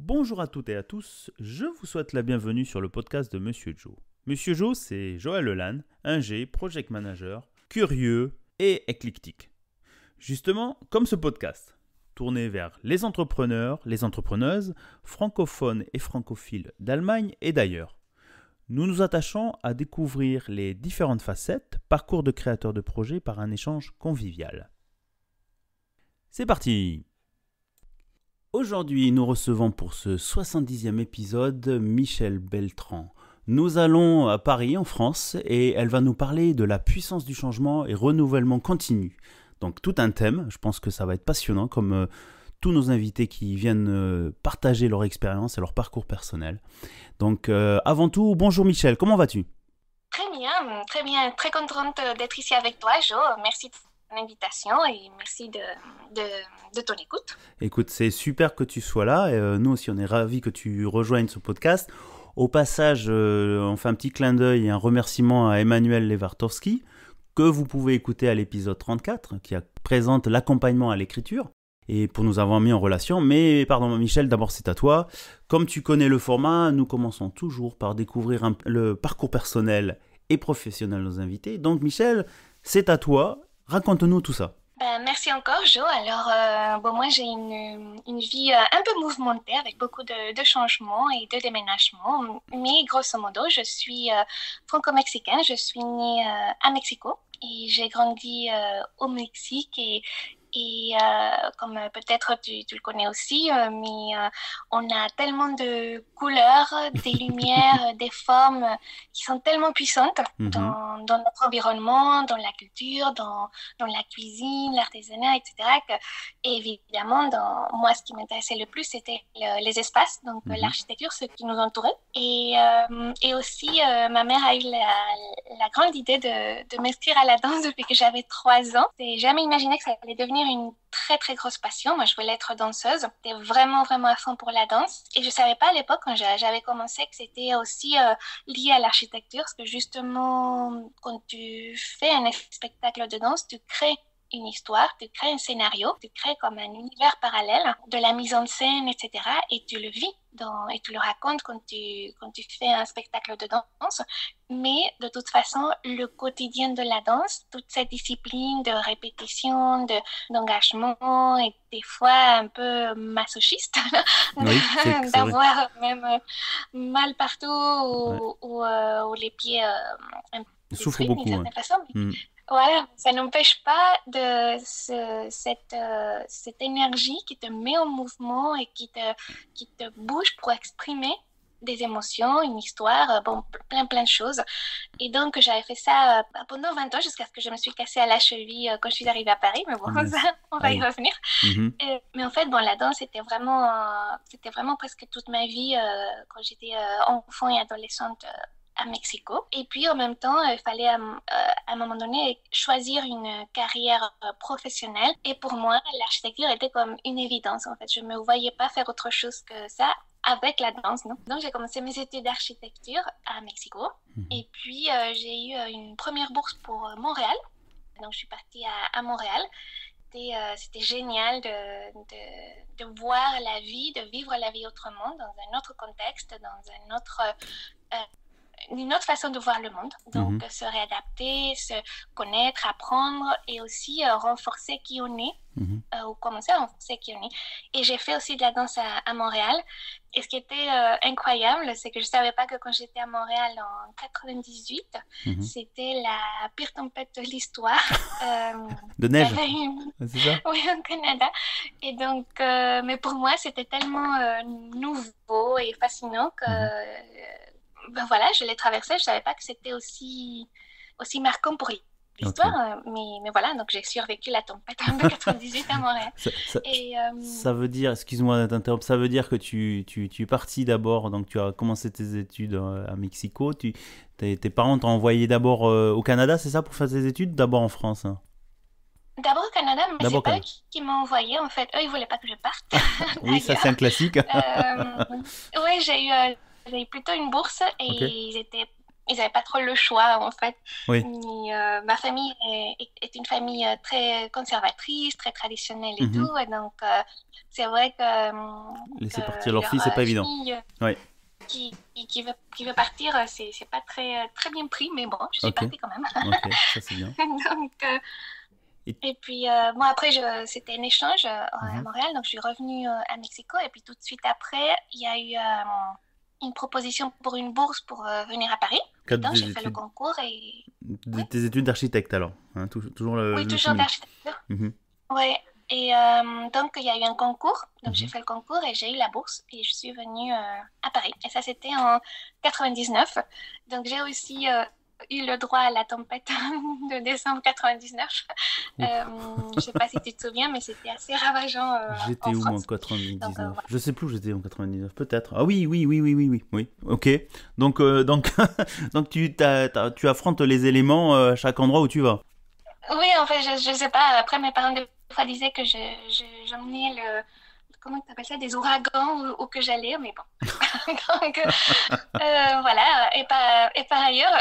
Bonjour à toutes et à tous, je vous souhaite la bienvenue sur le podcast de Monsieur Joe. Monsieur Joe, c'est Joël Lelanne, ingé, project manager, curieux et éclectique. Justement, comme ce podcast, tourné vers les entrepreneurs, les entrepreneuses, francophones et francophiles d'Allemagne et d'ailleurs. Nous nous attachons à découvrir les différentes facettes, parcours de créateurs de projets par un échange convivial. C'est parti! Aujourd'hui, nous recevons pour ce 70e épisode Michèle Beltran. Nous allons à Paris, en France, et elle va nous parler de la puissance du changement et renouvellement continu. Donc tout un thème, je pense que ça va être passionnant, comme tous nos invités qui viennent partager leur expérience et leur parcours personnel. Donc avant tout, bonjour Michèle, comment vas-tu ? Très bien, très contente d'être ici avec toi, Jo. Merci de ton invitation et merci de ton écoute. Écoute, c'est super que tu sois là, et nous aussi on est ravis que tu rejoignes ce podcast. Au passage, on fait un petit clin d'œil et un remerciement à Emmanuel Lewartowski, que vous pouvez écouter à l'épisode 34, qui présente l'accompagnement à l'écriture, et pour nous avoir mis en relation. Mais pardon Michèle, d'abord c'est à toi. Comme tu connais le format, nous commençons toujours par découvrir le parcours personnel et professionnel de nos invités. Donc Michèle, c'est à toi, raconte-nous tout ça. Merci encore, Jo. Alors, moi, j'ai une vie un peu mouvementée avec beaucoup de changements et de déménagements. Mais grosso modo, je suis franco-mexicaine. Je suis née à Mexico et j'ai grandi au Mexique. Et comme peut-être tu le connais aussi, mais on a tellement de couleurs, des lumières, des formes qui sont tellement puissantes dans notre environnement, dans la culture, dans la cuisine, l'artisanat, etc. Et évidemment, moi, ce qui m'intéressait le plus, c'était les espaces, donc l'architecture, ce qui nous entourait. Et aussi, ma mère a eu la grande idée de m'inscrire à la danse depuis que j'avais 3 ans. J'ai jamais imaginé que ça allait devenir une très très grosse passion. Moi, je voulais être danseuse. J'étais vraiment à fond pour la danse. Et je savais pas à l'époque, quand j'avais commencé, que c'était aussi lié à l'architecture. Parce que justement, quand tu fais un spectacle de danse, tu crées une histoire, tu crées un scénario, tu crées comme un univers parallèle, de la mise en scène, etc. Et tu le vis et tu le racontes quand tu fais un spectacle de danse. Mais de toute façon, le quotidien de la danse, toute cette discipline de répétition, d'engagement et des fois un peu masochiste, Oui, d'avoir même mal partout ou les pieds un peu souffre beaucoup, d'une certaine façon. Voilà, ça n'empêche pas de cette énergie qui te met en mouvement et qui te bouge pour exprimer des émotions, une histoire, plein de choses. Et donc, j'avais fait ça pendant 20 ans jusqu'à ce que je me suis cassée à la cheville quand je suis arrivée à Paris. Mais bon, ça, on va y revenir. Mais en fait, la danse, c'était vraiment presque toute ma vie quand j'étais enfant et adolescente à Mexico. Et puis, en même temps, il fallait à un moment donné choisir une carrière professionnelle. Et pour moi, l'architecture était comme une évidence. En fait, je ne me voyais pas faire autre chose que ça avec la danse, non? Donc, j'ai commencé mes études d'architecture à Mexico. Et puis, j'ai eu une première bourse pour Montréal. Donc, je suis partie à Montréal. C'était génial de voir la vie, de vivre la vie autrement, dans un autre contexte, dans une autre façon de voir le monde. Donc, se réadapter, se connaître, apprendre et aussi renforcer qui on est, ou commencer à renforcer qui on est. Et j'ai fait aussi de la danse à Montréal. Et ce qui était incroyable, c'est que je ne savais pas que quand j'étais à Montréal en 98, c'était la pire tempête de l'histoire. De neige, c'est ça? Oui, au Canada. Et donc, mais pour moi, c'était tellement nouveau et fascinant que... voilà, je l'ai traversé. Je ne savais pas que c'était aussi marquant pour l'histoire. Okay. Mais voilà, donc j'ai survécu la tempête de 98 à Montréal. Ça veut dire, excuse-moi de t'interrompre, ça veut dire que tu es parti d'abord, donc tu as commencé tes études à Mexico. Tes parents t'ont envoyé d'abord au Canada, c'est ça, pour faire tes études, d'abord en France? D'abord au Canada, mais c'est pas eux qui m'ont envoyé. En fait, eux, ils voulaient pas que je parte. Oui, ça c'est un classique. Oui, j'ai eu plutôt une bourse et ils étaient ils n'avaient pas trop le choix, en fait. Oui. Mais, ma famille est une famille très conservatrice, très traditionnelle et Mhm. tout. Et donc, c'est vrai Laisser partir que leur leur fille, c'est pas évident. fille Oui. qui veut partir, c'est pas très bien pris, mais bon, je suis Ok. partie quand même. Ok. Ça, c'est bien. Donc, Et... et puis, moi, après, c'était un échange à Mhm. Montréal, donc je suis revenue à Mexico. Et puis, tout de suite après, il y a eu une proposition pour une bourse pour venir à Paris. Et Cadre donc, j'ai des fait le études, concours et oui, tes études d'architecte alors, hein, toujours oui, le toujours feeling. d'architecture. Mhm. Ouais. Et donc, il y a eu un concours. Donc, j'ai Mhm. fait le concours et j'ai eu la bourse. Et je suis venue à Paris. Et ça, c'était en 99. Donc, j'ai aussi eu le droit à la tempête de décembre 99. Ouf. Je sais pas si tu te souviens, mais c'était assez ravageant en J'étais où moi en France. Donc, 99? voilà. Je sais plus où j'étais en 99, peut-être. Ah oui, oui, oui, oui, oui, oui, oui. Ok. Donc, donc tu affrontes les éléments à chaque endroit où tu vas. Oui, en fait, je sais pas. Après, mes parents, des fois, disaient que j'emmenais comment tu appelles ça, des ouragans où que j'allais, mais bon. Donc, voilà. Et par ailleurs,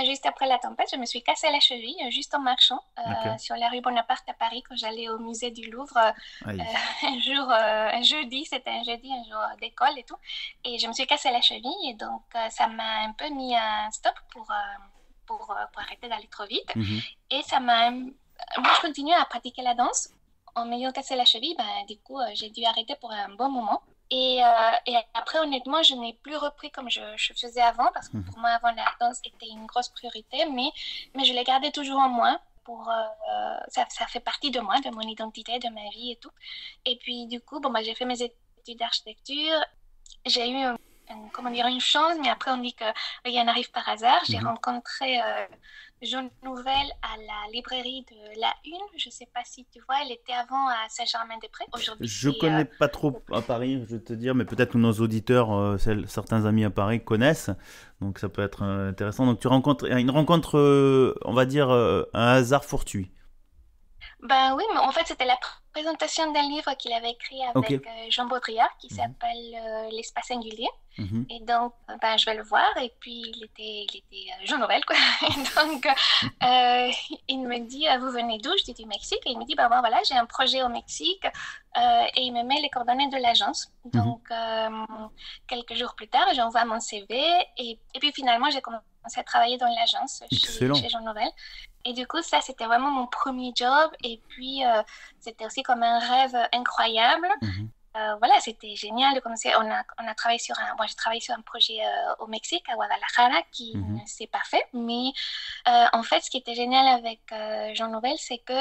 juste après la tempête, je me suis cassé la cheville juste en marchant Ok. sur la rue Bonaparte à Paris quand j'allais au musée du Louvre Aïe. un jeudi, c'était un jeudi, un jour d'école et tout. Et je me suis cassé la cheville et donc ça m'a un peu mis un stop pour arrêter d'aller trop vite. Mhm. Et ça m'a... Moi, je continuais à pratiquer la danse. En m'ayant cassé la cheville, ben, du coup, j'ai dû arrêter pour un bon moment. Et après, honnêtement, je n'ai plus repris comme je faisais avant, parce que Mhm. pour moi, avant, la danse était une grosse priorité, mais je l'ai gardée toujours en moi. Ça fait partie de moi, de mon identité, de ma vie et tout. Et puis, du coup, bon, bah, j'ai fait mes études d'architecture. J'ai eu comment dire, une chance, mais après on dit que rien n'arrive par hasard. J'ai Mhm. rencontré Jaune Nouvelle à la librairie de La Une. Je ne sais pas si tu vois, elle était avant à Saint-Germain-des-Prés. Aujourd'hui, Je c'est connais pas trop à Paris, je vais te dire, mais peut-être que nos auditeurs, certains amis à Paris connaissent, donc ça peut être intéressant. Donc tu rencontres une rencontre, on va dire un hasard fortuit. Ben oui, mais en fait, c'était la présentation d'un livre qu'il avait écrit Ok. avec Jean Baudrillard qui Mhm. s'appelle L'espace singulier. Mhm. Et donc, ben, je vais le voir. Et puis, il était Jean Nouvel, quoi. Et donc, il me dit, vous venez d'où? Je dis du Mexique. Et il me dit, ben, voilà, j'ai un projet au Mexique. Et il me met les coordonnées de l'agence. Mhm. Donc, quelques jours plus tard, j'envoie mon CV. Et puis, finalement, j'ai commencé à travailler dans l'agence chez Excellent. Jean Nouvel. Et du coup, ça, c'était vraiment mon premier job. Et puis, c'était aussi comme un rêve incroyable. Mhm. Voilà, c'était génial de commencer. On a travaillé moi, j'ai travaillé sur un projet au Mexique, à Guadalajara, qui Mhm. ne s'est pas fait. Mais en fait, ce qui était génial avec Jean Nouvel, c'est que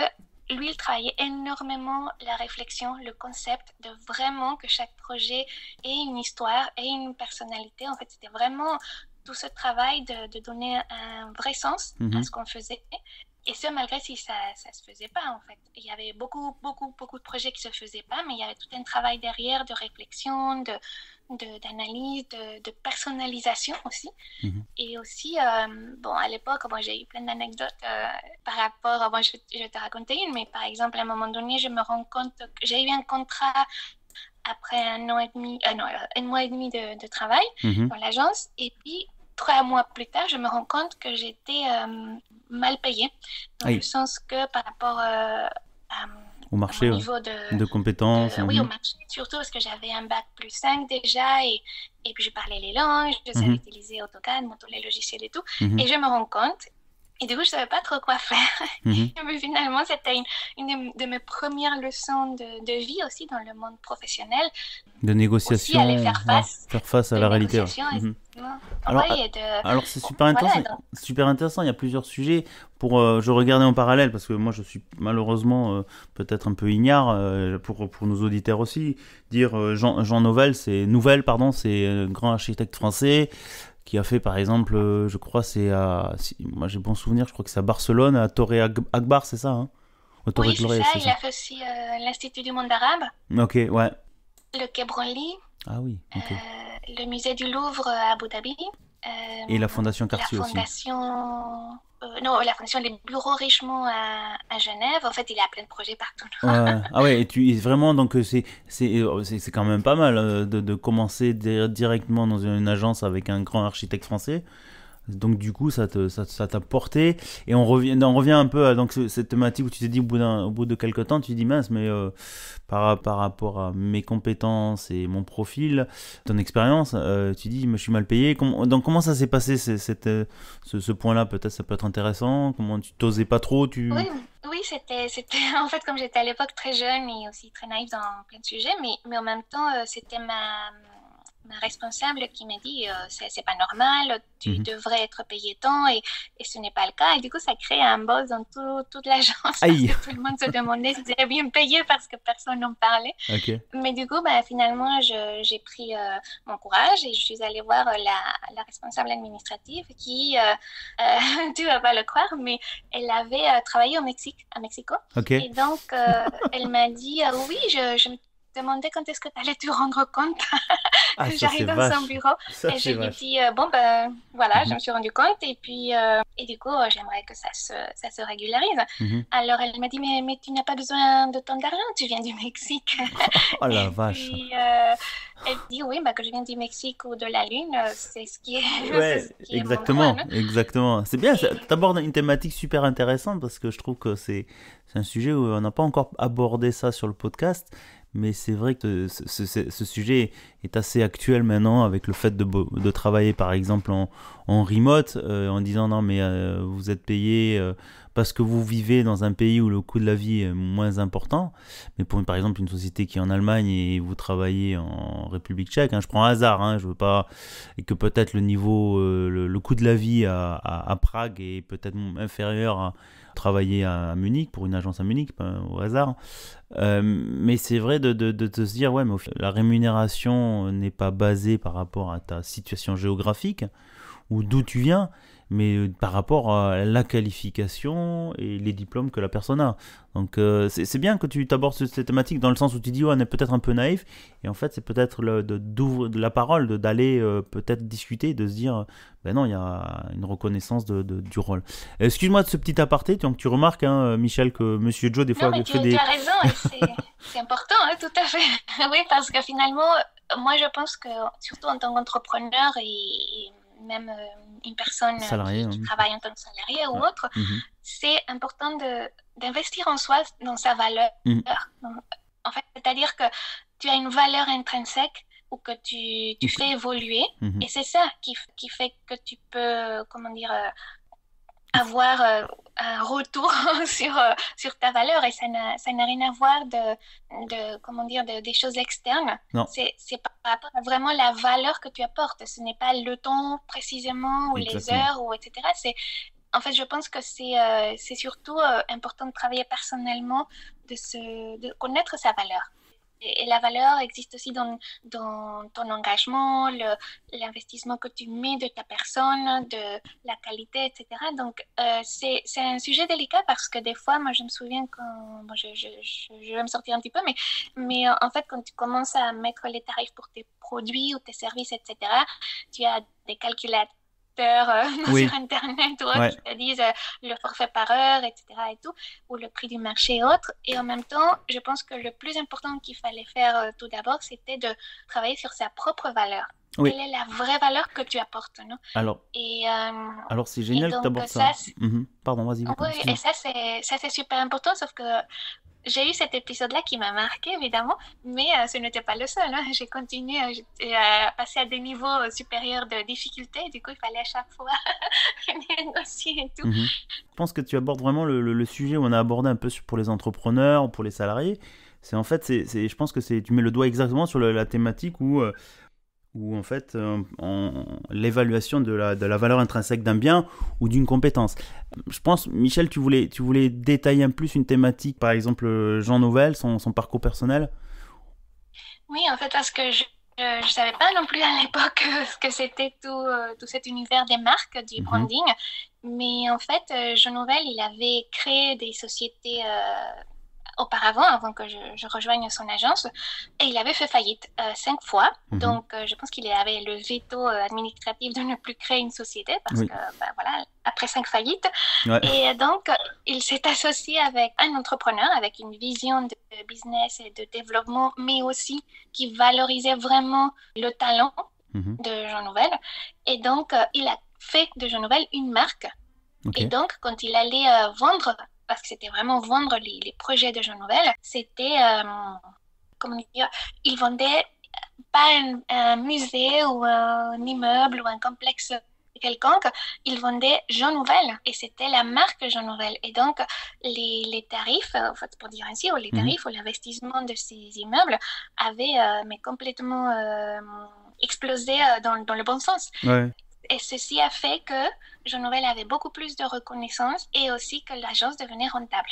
lui, il travaillait énormément la réflexion, le concept de vraiment que chaque projet ait une histoire et une personnalité. En fait, c'était vraiment tout ce travail de donner un vrai sens à Mhm. ce qu'on faisait. Et ce, malgré si ça se faisait pas, en fait. Il y avait beaucoup, beaucoup, beaucoup de projets qui se faisaient pas, mais il y avait tout un travail derrière de réflexion, d'analyse, de personnalisation aussi. Mhm. Et aussi, bon, à l'époque, bon, j'ai eu plein d'anecdotes par rapport, bon, je vais te raconter une, mais par exemple, à un moment donné, je me rends compte que j'ai eu un contrat après un an et demi, non, un mois et demi de travail Mhm. dans l'agence. Et puis, 3 mois plus tard, je me rends compte que j'étais mal payée, dans le Aïe. sens que par rapport Au à mon marché, ouais. niveau De compétences. oui, au Mhm. marché, surtout parce que j'avais un bac plus 5 déjà, et puis je parlais les langues, je savais Mhm. utiliser AutoCAD, tous les logiciels et tout. Mhm. Et je me rends compte, et du coup, je savais pas trop quoi faire. Mhm. Mais finalement, c'était une de mes premières leçons de vie aussi dans le monde professionnel. De Aussi, aller négociation, faire ouais. face Faire face à de la réalité, ouais. négociations, Mhm. effectivement. Alors, Oui, et de... alors c'est super Voilà, intéressant. donc, Super intéressant. Il y a plusieurs sujets. Je regardais en parallèle parce que moi je suis malheureusement peut-être un peu ignare pour nos auditeurs aussi. Dire Jean Nouvel, c'est un grand architecte français qui a fait par exemple, je crois moi j'ai bon souvenir, je crois que c'est à Barcelone, à Torre Agbar, c'est ça, hein? Au Torre oui, c'est Glorieux, ça. c'est Il ça. a fait aussi l'Institut du monde arabe, Ok, ouais. le Quai Branly, Ah oui, ok. le musée du Louvre à Abu Dhabi, Et la Fondation la Cartier aussi. fondation... non, la fondation Les Bureaux Richemont à Genève. En fait, il a plein de projets partout. Ouais. Ah ouais, et vraiment, donc c'est quand même pas mal de commencer directement dans une agence avec un grand architecte français. Donc du coup, ça t'a porté. Et on revient un peu à donc, cette thématique où tu t'es dit au bout de quelques temps, tu te dis mince, mais par rapport à mes compétences et mon profil, ton expérience, tu dis, je suis mal payé. Donc comment ça s'est passé ce point-là? Peut-être ça peut être intéressant. Comment tu t'osais pas trop, Oui, oui, c'était en fait comme j'étais à l'époque très jeune et aussi très naïve dans plein de sujets, mais en même temps, c'était ma responsable qui m'a dit c'est pas normal, tu Mhm. devrais être payé tant et ce n'est pas le cas. Et du coup, ça crée un buzz dans toute l'agence parce Aïe. que tout le monde se demandait si j'allais bien me payer parce que personne n'en parlait. Ok. Mais du coup, bah, finalement, j'ai pris mon courage et je suis allée voir la responsable administrative qui, tu vas pas le croire, mais elle avait travaillé au Mexique, à Mexico. Ok. Et donc, elle m'a dit, oui, je me demandais quand est-ce que tu allais te rendre compte Ah, que ça c'est j'arrive dans son vache. bureau. Ça Et je c'est lui ai vache. dit, bon, ben voilà, je Mhm. me suis rendu compte. Et puis, et du coup, j'aimerais que ça se régularise. Mhm. Alors, elle m'a dit, mais tu n'as pas besoin de tant d'argent, tu viens du Mexique. Oh la Et vache. puis, elle dit, oui, bah, que je viens du Mexique ou de la Lune, c'est ce qui est, c'est ce Ouais, qui est mon droit, exactement, non? exactement. C'est bien, Et, t'abordes une thématique super intéressante parce que je trouve que c'est un sujet où on n'a pas encore abordé ça sur le podcast, mais c'est vrai que ce sujet est assez actuel maintenant avec le fait de travailler par exemple en remote, en disant non mais vous êtes payé parce que vous vivez dans un pays où le coût de la vie est moins important, mais pour par exemple une société qui est en Allemagne et vous travaillez en République tchèque, hein, je prends un hasard, hein, je veux pas, et que peut-être le niveau, le coût de la vie à Prague est peut-être inférieur à travailler à Munich pour une agence à Munich, au hasard. Mais c'est vrai de se dire, ouais, mais la rémunération n'est pas basée par rapport à ta situation géographique ou d'où tu viens, mais par rapport à la qualification et les diplômes que la personne a. Donc c'est bien que tu t'abordes cette thématique dans le sens où tu dis, ouais, on est peut-être un peu naïf, et en fait c'est peut-être d'ouvrir de la parole, d'aller peut-être discuter, de se dire, ben non, il y a une reconnaissance du rôle. Excuse-moi de ce petit aparté, donc tu remarques, hein, Michel, que Monsieur Joe des non, fois mais fait tu des... as raison et c'est important, hein, tout à fait. Oui, parce que finalement, moi, je pense que surtout en tant qu'entrepreneur et même une personne salariés, qui hein. travaille en tant que salarié ou Ouais. autre, Mhm. c'est important d'investir en soi, dans sa valeur. Mhm. Donc, en fait, c'est-à-dire que tu as une valeur intrinsèque ou que tu fais évoluer Mhm. et c'est ça qui fait que tu peux, comment dire, avoir un retour sur ta valeur et ça n'a rien à voir comment dire, des choses externes. Non, C'est par rapport à vraiment la valeur que tu apportes. Ce n'est pas le temps précisément ou les exactement. heures ou etc. En fait, je pense que c'est surtout important de travailler personnellement, de connaître sa valeur. Et la valeur existe aussi dans ton engagement, l'investissement que tu mets de ta personne, de la qualité, etc. Donc, c'est un sujet délicat parce que des fois, moi, je me souviens quand, bon, je vais me sortir un petit peu, mais en fait, quand tu commences à mettre les tarifs pour tes produits ou tes services, etc., tu as des calculateurs sur Oui, Internet ou autres ouais. qui te disent le forfait par heure, etc. et tout, ou le prix du marché et autres. Et en même temps, je pense que le plus important qu'il fallait faire tout d'abord, c'était de travailler sur sa propre valeur. Oui. Quelle est la vraie valeur que tu apportes, non? Alors, Et, alors c'est et génial que tu donc, abordes ça. Mhm. Pardon, vas-y, oui, et excuse-moi. ça, c'est super important, sauf que j'ai eu cet épisode-là qui m'a marqué, évidemment, mais ce n'était pas le seul, hein. J'ai continué à passer à des niveaux supérieurs de difficulté. Du coup, il fallait à chaque fois négocier et tout. Mhm. Je pense que tu abordes vraiment le sujet où on a abordé un peu pour les entrepreneurs, pour les salariés. C'est en fait, je pense que tu mets le doigt exactement sur la thématique où en fait, l'évaluation de la valeur intrinsèque d'un bien ou d'une compétence. Je pense, Michel, tu voulais détailler un plus une thématique, par exemple Jean Nouvel, son parcours personnel. Oui, en fait, parce que je savais pas non plus à l'époque ce que c'était tout cet univers des marques, du Mhm. branding. Mais en fait, Jean Nouvel, il avait créé des sociétés auparavant, avant que je rejoigne son agence, et il avait fait faillite 5 fois. Mhm. Donc, je pense qu'il avait le veto administratif de ne plus créer une société parce Oui. que, ben, voilà, après 5 faillites. Ouais. Et donc, il s'est associé avec un entrepreneur avec une vision de business et de développement, mais aussi qui valorisait vraiment le talent Mhm. de Jean Nouvel. Et donc, il a fait de Jean Nouvel une marque. Ok. Et donc, quand il allait vendre, parce que c'était vraiment vendre les projets de Jean Nouvel, c'était, comment dire, il vendait pas un musée ou un immeuble ou un complexe quelconque, il vendait Jean Nouvel et c'était la marque Jean Nouvel. Et donc, les tarifs, en fait, pour dire ainsi, ou les tarifs ou l'investissement de ces immeubles avaient mais complètement explosé dans le bon sens. Ouais. Et ceci a fait que Jean Nouvel avait beaucoup plus de reconnaissance et aussi que l'agence devenait rentable.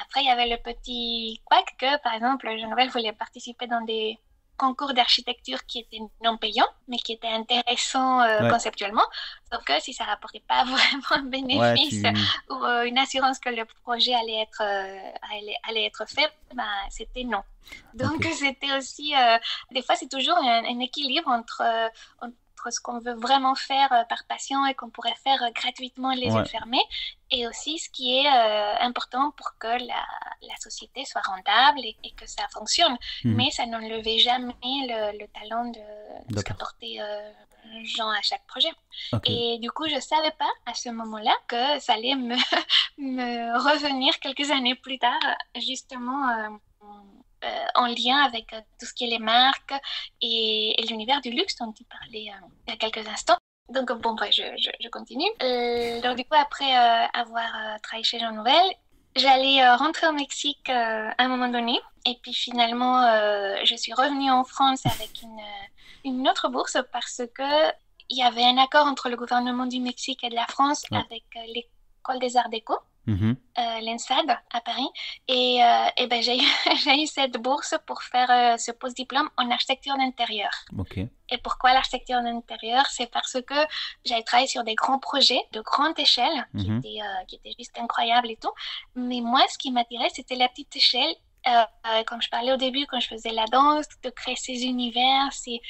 Après, il y avait le petit couac que, par exemple, Jean Nouvel voulait participer dans des concours d'architecture qui étaient non payants, mais qui étaient intéressants conceptuellement. Donc, si ça ne rapportait pas vraiment un bénéfice ou une assurance que le projet allait être fait, ben, c'était non. Donc, c'était aussi... des fois, c'est toujours un équilibre entre ce qu'on veut vraiment faire par passion et qu'on pourrait faire gratuitement les yeux fermés, et aussi ce qui est important pour que la société soit rentable et que ça fonctionne. Mais ça n'enlevait jamais le talent de ce qu'apportait Jean à chaque projet. Et du coup, je ne savais pas à ce moment-là que ça allait me revenir quelques années plus tard, justement... en lien avec tout ce qui est les marques et l'univers du luxe dont tu parlais il y a quelques instants. Donc, bon, je continue. Donc, du coup, après avoir travaillé chez Jean Nouvel, j'allais rentrer au Mexique à un moment donné. Et puis, finalement, je suis revenue en France avec une autre bourse parce qu'il y avait un accord entre le gouvernement du Mexique et de la France avec l'École des Arts Déco. L'ENSAD à Paris et ben, j'ai eu cette bourse pour faire ce post-diplôme en architecture d'intérieur. Et pourquoi l'architecture d'intérieur? C'est parce que j'avais travaillé sur des grands projets de grande échelle qui étaient juste incroyables et tout, mais moi ce qui m'attirait c'était la petite échelle. Comme je parlais au début, quand je faisais la danse, de créer ces univers, c'est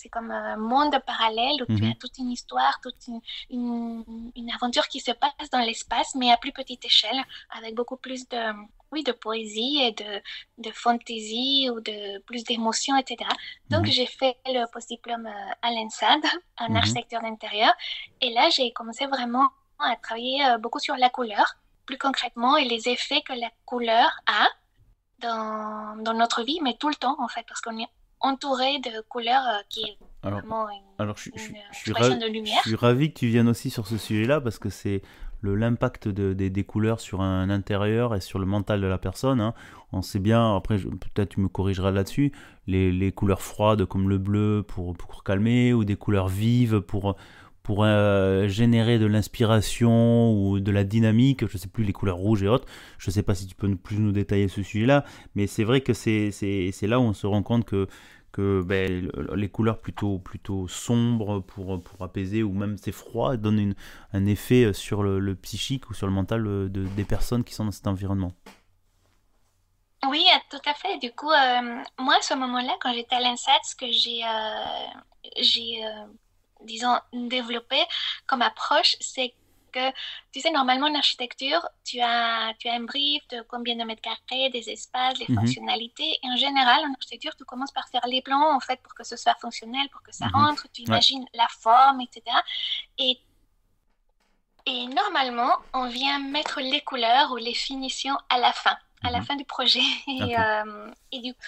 comme un monde parallèle où tu as toute une histoire, toute une aventure qui se passe dans l'espace, mais à plus petite échelle, avec beaucoup plus de poésie et de fantaisie ou de plus d'émotion, etc. Donc, j'ai fait le post-diplôme à l'ENSAD, en architecture d'intérieur, et là, j'ai commencé vraiment à travailler beaucoup sur la couleur, plus concrètement, et les effets que la couleur a dans notre vie, mais tout le temps, en fait, parce qu'on est entouré de couleurs qui est vraiment une expression de lumière. Je suis ravi que tu viennes aussi sur ce sujet-là, parce que c'est l'impact des couleurs sur un intérieur et sur le mental de la personne. Hein. On sait bien, après, peut-être tu me corrigeras là-dessus, les couleurs froides comme le bleu pour calmer, ou des couleurs vives pour générer de l'inspiration ou de la dynamique, je ne sais plus, les couleurs rouges et autres. Je ne sais pas si tu peux plus nous détailler ce sujet-là, mais c'est vrai que c'est là où on se rend compte que les couleurs plutôt sombres pour apaiser, ou même c'est froid, donnent un effet sur le psychique ou sur le mental des personnes qui sont dans cet environnement. Oui, tout à fait. Du coup, moi, à ce moment-là, quand j'étais à l'ENSAD, ce que j'ai disons, développé comme approche, c'est que, tu sais, normalement en architecture, tu as un brief de combien de mètres carrés, des espaces, les fonctionnalités. Et en général, en architecture, tu commences par faire les plans, en fait, pour que ce soit fonctionnel, pour que ça rentre. Tu imagines la forme, etc. Et normalement, on vient mettre les couleurs ou les finitions à la fin du projet. Et du coup,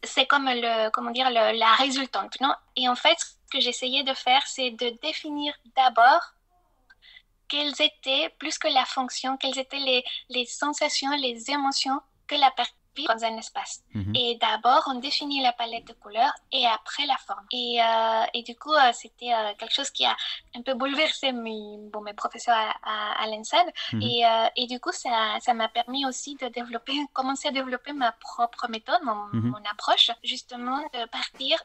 c'est comme la résultante, non? Et en fait, ce que j'essayais de faire, c'est de définir d'abord quelles étaient, plus que la fonction, quelles étaient les sensations, les émotions que la personne vit dans un espace. Et d'abord, on définit la palette de couleurs et après la forme. Et du coup, c'était quelque chose qui a un peu bouleversé mes professeurs à l'ENSAD. Et du coup, ça m'a permis aussi de commencer à développer ma propre méthode, mon approche, justement, de partir,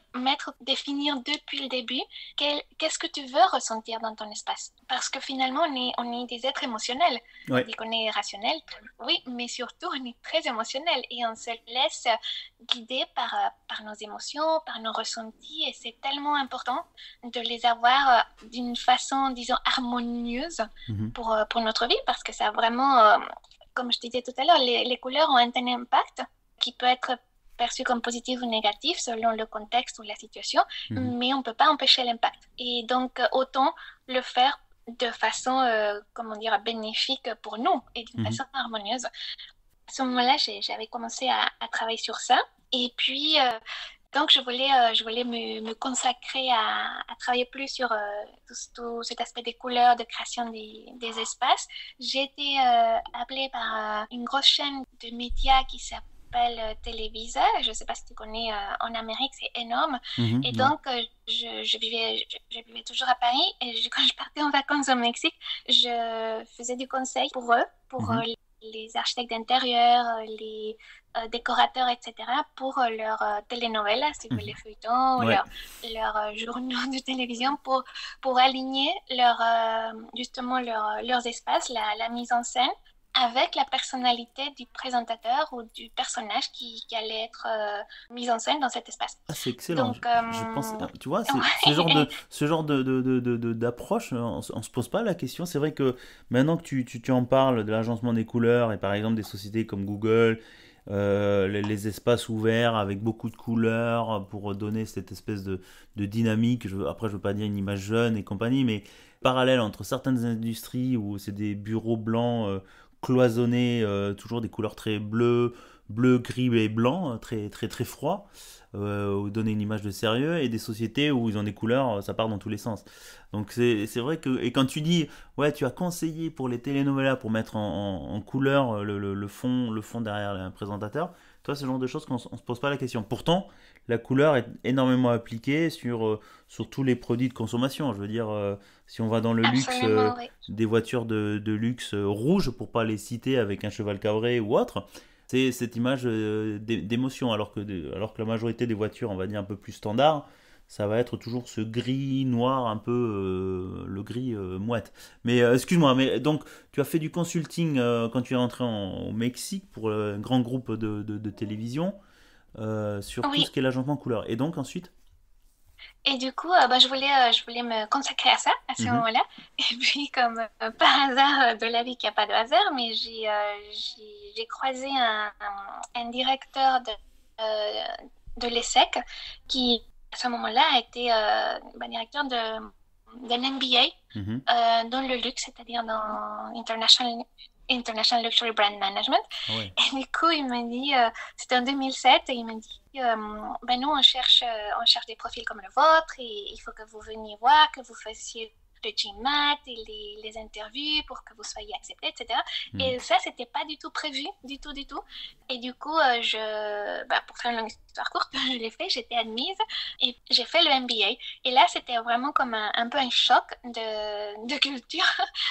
définir depuis le début qu'est-ce que tu veux ressentir dans ton espace. Parce que finalement, on est des êtres émotionnels. On dit qu'on est rationnel, oui, mais surtout, on est très émotionnel. Et on se laisse guider par nos émotions, par nos ressentis, et c'est tellement important de les avoir d'une façon, disons, harmonieuse pour notre vie, parce que ça a vraiment, comme je disais tout à l'heure, les couleurs ont un tel impact qui peut être perçu comme positif ou négatif selon le contexte ou la situation, mais on ne peut pas empêcher l'impact. Et donc, autant le faire de façon, comment dire, bénéfique pour nous et d'une façon harmonieuse. À ce moment-là, j'avais commencé à travailler sur ça. Et puis, donc, je voulais me consacrer à travailler plus sur tout cet aspect des couleurs, de création des espaces. J'ai été appelée par une grosse chaîne de médias qui s'appelle Televisa. Je ne sais pas si tu connais, en Amérique, c'est énorme. Et donc, je vivais toujours à Paris. Et quand je partais en vacances au Mexique, je faisais du conseil pour eux, pour les architectes d'intérieur, les décorateurs, etc., pour leurs telenovelas, si vous voulez, les feuilletons, leurs journaux de télévision, pour aligner justement leurs espaces, la mise en scène, avec la personnalité du présentateur ou du personnage qui allait être mis en scène dans cet espace. Ah, c'est excellent. Donc, je pense, tu vois, ce genre d'approche, on se pose pas la question. C'est vrai que maintenant que tu en parles de l'agencement des couleurs et par exemple des sociétés comme Google, les espaces ouverts avec beaucoup de couleurs pour donner cette espèce de dynamique. Après, je veux pas dire une image jeune et compagnie, mais parallèle entre certaines industries où c'est des bureaux blancs cloisonnés, toujours des couleurs très bleues, gris et blanc, très très très froid, donner une image de sérieux, et des sociétés où ils ont des couleurs, ça part dans tous les sens. Donc c'est vrai que, et quand tu dis, ouais, tu as conseillé pour les telenovelas pour mettre en couleur le fond derrière un présentateur, toi, c'est le genre de choses qu'on ne se pose pas la question. Pourtant, la couleur est énormément appliquée sur tous les produits de consommation. Je veux dire, si on va dans le luxe, oui. des voitures de luxe rouges, pour pas les citer avec un cheval cabré ou autre, c'est cette image d'émotion, alors que la majorité des voitures, on va dire un peu plus standard, ça va être toujours ce gris noir, un peu le gris mouette. Mais excuse-moi, mais donc tu as fait du consulting quand tu es rentré au Mexique pour un grand groupe de télévision sur tout ce qui est l'agencement couleur. Et donc ensuite? Et du coup, je voulais me consacrer à ça, à ce moment-là. Et puis, comme par hasard de la vie, qu'il n'y a pas de hasard, mais j'ai croisé un directeur de l'ESSEC qui, à ce moment-là, a été directeur d'un MBA dans le luxe, c'est-à-dire dans International Luxury Brand Management. Ouais. Et du coup, il m'a dit, c'était en 2007, et il m'a dit, nous, on cherche des profils comme le vôtre, et il faut que vous veniez voir, que vous fassiez le GMAT et les interviews pour que vous soyez accepté, etc. Et ça, c'était pas du tout prévu, du tout. Et du coup, pour faire une longue histoire courte, je l'ai fait, j'étais admise et j'ai fait le MBA. Et là, c'était vraiment comme un peu un choc de culture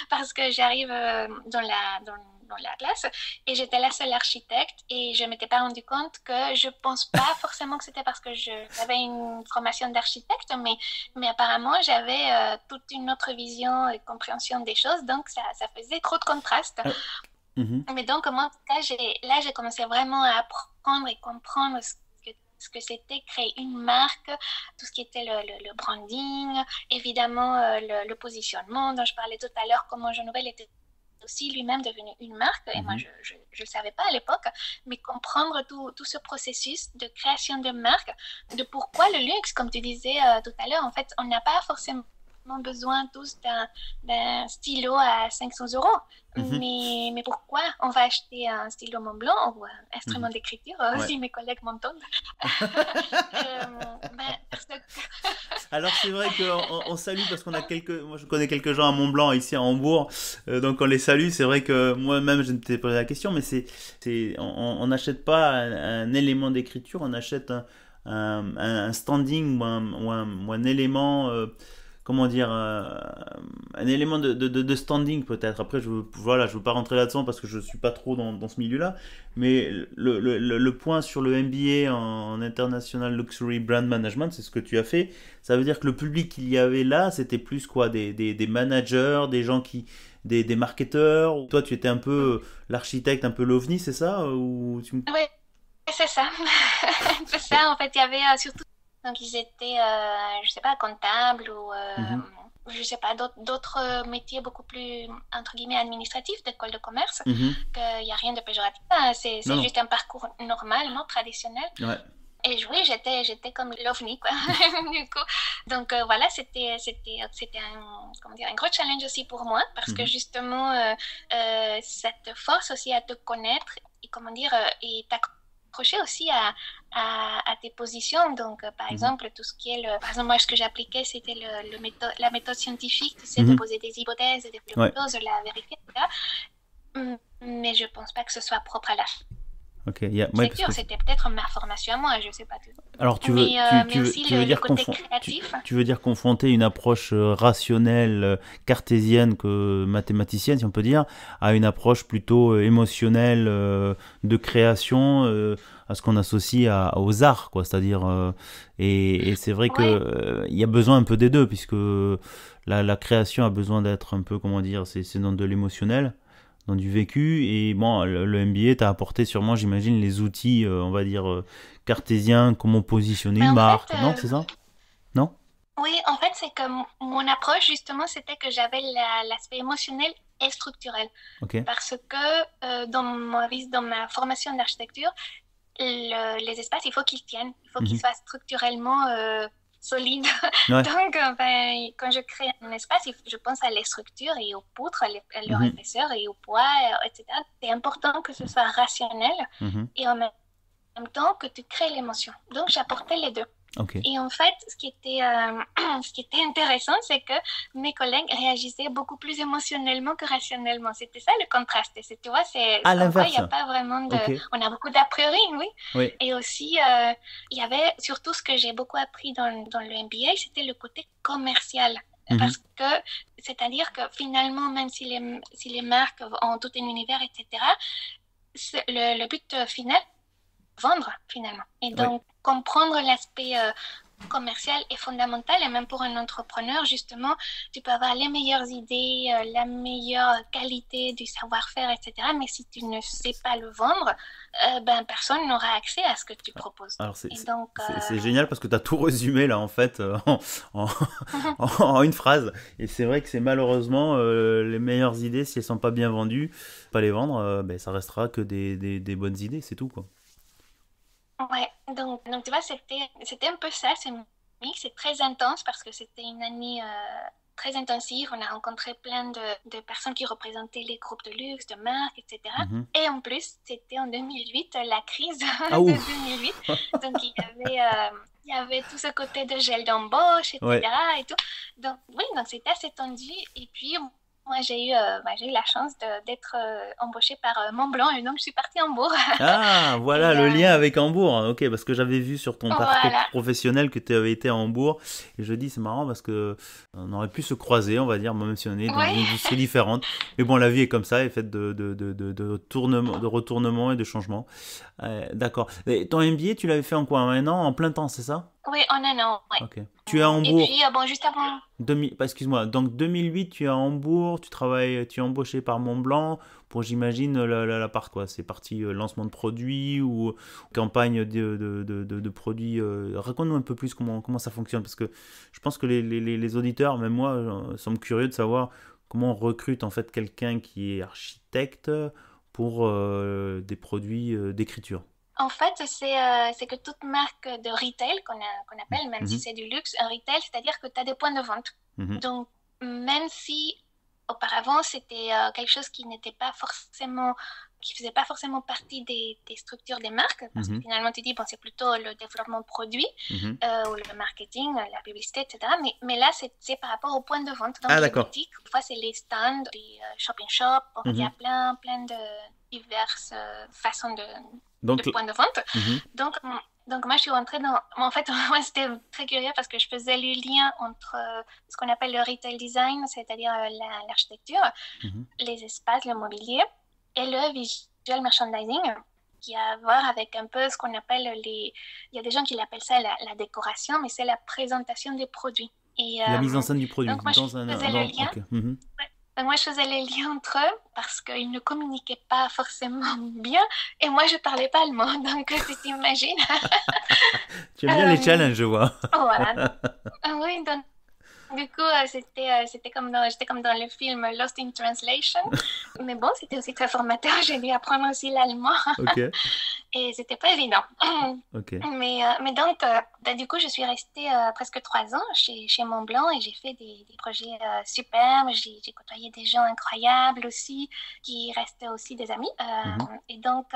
parce que j'arrive dans la classe et j'étais la seule architecte et je m'étais pas rendu compte que je pense pas forcément que c'était parce que j'avais une formation d'architecte, mais apparemment j'avais toute une autre vision et compréhension des choses, donc ça faisait trop de contraste. Mais donc moi, en tout cas, j'ai commencé vraiment à apprendre et comprendre ce que c'était créer une marque, tout ce qui était le branding, évidemment le positionnement dont je parlais tout à l'heure, comment Jean Nouvel était aussi lui-même devenu une marque, et moi je ne le savais pas à l'époque, mais comprendre tout ce processus de création de marque, de pourquoi le luxe, comme tu disais tout à l'heure, en fait, on n'a pas forcément besoin tous d'un stylo à 500 €. Mais pourquoi on va acheter un stylo Montblanc ou un instrument d'écriture, si mes collègues m'entendent. Parce que... Alors c'est vrai qu'on salue parce qu'on a moi je connais quelques gens à Montblanc ici à Hambourg, donc on les salue. C'est vrai que moi-même je me t'ai posé la question, mais on n'achète pas un élément d'écriture, on achète un standing ou un élément, comment dire, un élément de standing peut-être. Après je veux pas rentrer là-dedans parce que je suis pas trop dans ce milieu-là, mais le point sur le MBA en International Luxury Brand Management, c'est ce que tu as fait. Ça veut dire que le public qu'il y avait là, c'était plus quoi, des managers, des gens des marketeurs. Toi tu étais un peu l'architecte, un peu l'ovni, c'est ça ou Oui, c'est ça. C'est ça, en fait, il y avait surtout... Donc, ils étaient, je sais pas, comptables ou je sais pas, d'autres métiers beaucoup plus, entre guillemets, administratifs d'école de commerce, Mhm. qu'il n'y a rien de péjoratif. C'est Non, non. juste un parcours normal, non, traditionnel. Ouais. Et oui, j'étais comme l'ovni, quoi, du coup. Donc voilà, c'était comment dire, un gros challenge aussi pour moi, parce que Mhm. justement, ça te force aussi à te connaître, et comment dire, et t'accrocher aussi à tes positions. Donc, par Mhm. exemple, tout ce qui est par exemple, moi, ce que j'appliquais, c'était la méthode scientifique, tu sais, de Mhm. poser des hypothèses, de développer Ouais. des choses, de la vérifier, etc. Mais je pense pas que ce soit propre à la Ok. Ouais, parce architecture. que C'était peut-être ma formation à moi, je sais pas tout. alors Mais aussi tu veux le dire côté créatif. tu veux dire confronter une approche rationnelle, cartésienne que mathématicienne, si on peut dire, à une approche plutôt émotionnelle, de création, à ce qu'on associe aux arts, quoi. C'est-à-dire, et c'est vrai que Ouais, il y a besoin un peu des deux, puisque la création a besoin d'être un peu, comment dire, c'est dans de l'émotionnel, dans du vécu. Et bon, le MBA t'a apporté sûrement, j'imagine, les outils, on va dire, cartésiens, comment positionner mais une en fait, marque. Non, c'est ça? Non? oui, en fait, c'est que mon approche, justement, c'était que j'avais l'aspect émotionnel et structurel. Ok. Parce que dans ma formation d'architecture, les espaces, il faut qu'ils tiennent, il faut qu'ils Mhm. soient structurellement solides. Ouais. Donc, quand je crée un espace, je pense à les structures et aux poutres, à leur Mhm. épaisseur et au poids, etc. C'est important que ce soit rationnel Mhm. et en même temps que tu crées l'émotion. Donc, j'apportais les deux. Ok. Et en fait, ce qui était intéressant, c'est que mes collègues réagissaient beaucoup plus émotionnellement que rationnellement. C'était ça le contraste. Tu vois, c'est À comme quoi il n'y l'inverse. a pas vraiment de... Ok. On a beaucoup d'a priori, oui. Oui. Et aussi, il y avait surtout ce que j'ai beaucoup appris dans le MBA, c'était le côté commercial. Mhm. Parce que, c'est-à-dire que finalement, même si les marques ont tout un univers, etc., le but final, vendre finalement. Et Oui. donc, comprendre l'aspect commercial est fondamental. Et même pour un entrepreneur, justement, tu peux avoir les meilleures idées, la meilleure qualité du savoir-faire, etc. Mais si tu ne sais pas le vendre, personne n'aura accès à ce que tu proposes. Alors Et donc, c'est génial parce que tu as tout résumé là en fait, en, en une phrase. Et c'est vrai que c'est malheureusement les meilleures idées, si elles sont pas bien vendues, pas les vendre, ben, ça restera que des bonnes idées, c'est tout, quoi. ouais, donc tu vois, c'était un peu ça, ce mix. C'est très intense parce que c'était une année très intensive. On a rencontré plein de personnes qui représentaient les groupes de luxe, de marques, etc. Mhm. Et en plus, c'était en 2008, la crise Ah de ouf. 2008. Donc il y avait tout ce côté de gel d'embauche, Ouais. etc. Et tout. Donc oui, donc c'était assez tendu. Et puis moi, j'ai eu la chance d'être embauchée par Montblanc et donc je suis partie en Bourg. Ah, voilà Et le lien avec Hambourg. Ok, parce que j'avais vu sur ton parcours voilà. professionnel que tu avais été à Hambourg. Et je dis, c'est marrant parce que on aurait pu se croiser, on va dire, même si on est dans Oui, des industries différentes. Mais bon, la vie est comme ça, elle est faite de retournements et de changements. D'accord. Et ton MBA, tu l'avais fait en quoi? En un an, en plein temps, c'est ça? oui, en un an, oui. Ok. Tu es à Et Hambourg. puis, bon, juste avant, Excuse-moi, donc 2008, tu es à Hambourg, tu es embauché par Montblanc pour, j'imagine, la part quoi. C'est partie lancement de produits ou campagne de produits. Raconte-nous un peu plus comment ça fonctionne parce que je pense que les auditeurs, même moi, sont curieux de savoir comment on recrute en fait quelqu'un qui est architecte pour des produits d'écriture. en fait, c'est que toute marque de retail qu'on appelle, même si Mhm, c'est du luxe, un retail, c'est-à-dire que tu as des points de vente. mhm, Donc, même si auparavant, c'était quelque chose qui faisait pas forcément partie des structures des marques, parce que mhm, finalement, tu dis, bon, c'est plutôt le développement de produits, mhm. ou le marketing, la publicité, etc. Mais là, c'est par rapport aux points de vente. Donc, Ah les d'accord. boutiques, des fois, c'est les stands, des shopping shops. Donc, il y a Mhm. plein de diverses façons de Donc, points de vente. mhm, Donc, moi, je suis rentrée dans... En fait, moi, c'était très curieux parce que je faisais le lien entre ce qu'on appelle le retail design, c'est-à-dire l'architecture, mhm. les espaces, le mobilier, et le visual merchandising, qui a à voir avec un peu ce qu'on appelle les... Il y a des gens qui l'appellent ça la décoration, mais c'est la présentation des produits. Et La mise en scène du produit donc, moi, je faisais le lien. Ok. Mhm. Ouais. Donc, moi, je faisais les liens entre eux parce qu'ils ne communiquaient pas forcément bien et moi, je parlais pas allemand. Donc, tu t'imagines. Tu aimes bien les Euh, challenges, je vois. voilà. Ah oui, Du coup, j'étais comme dans le film Lost in Translation. Mais bon, c'était aussi très formateur. J'ai dû apprendre aussi l'allemand Ok, et c'était pas évident. ok. Mais donc, du coup, je suis restée presque 3 ans chez Montblanc et j'ai fait des projets superbes. J'ai côtoyé des gens incroyables aussi qui restaient aussi des amis. Mhm. Et donc,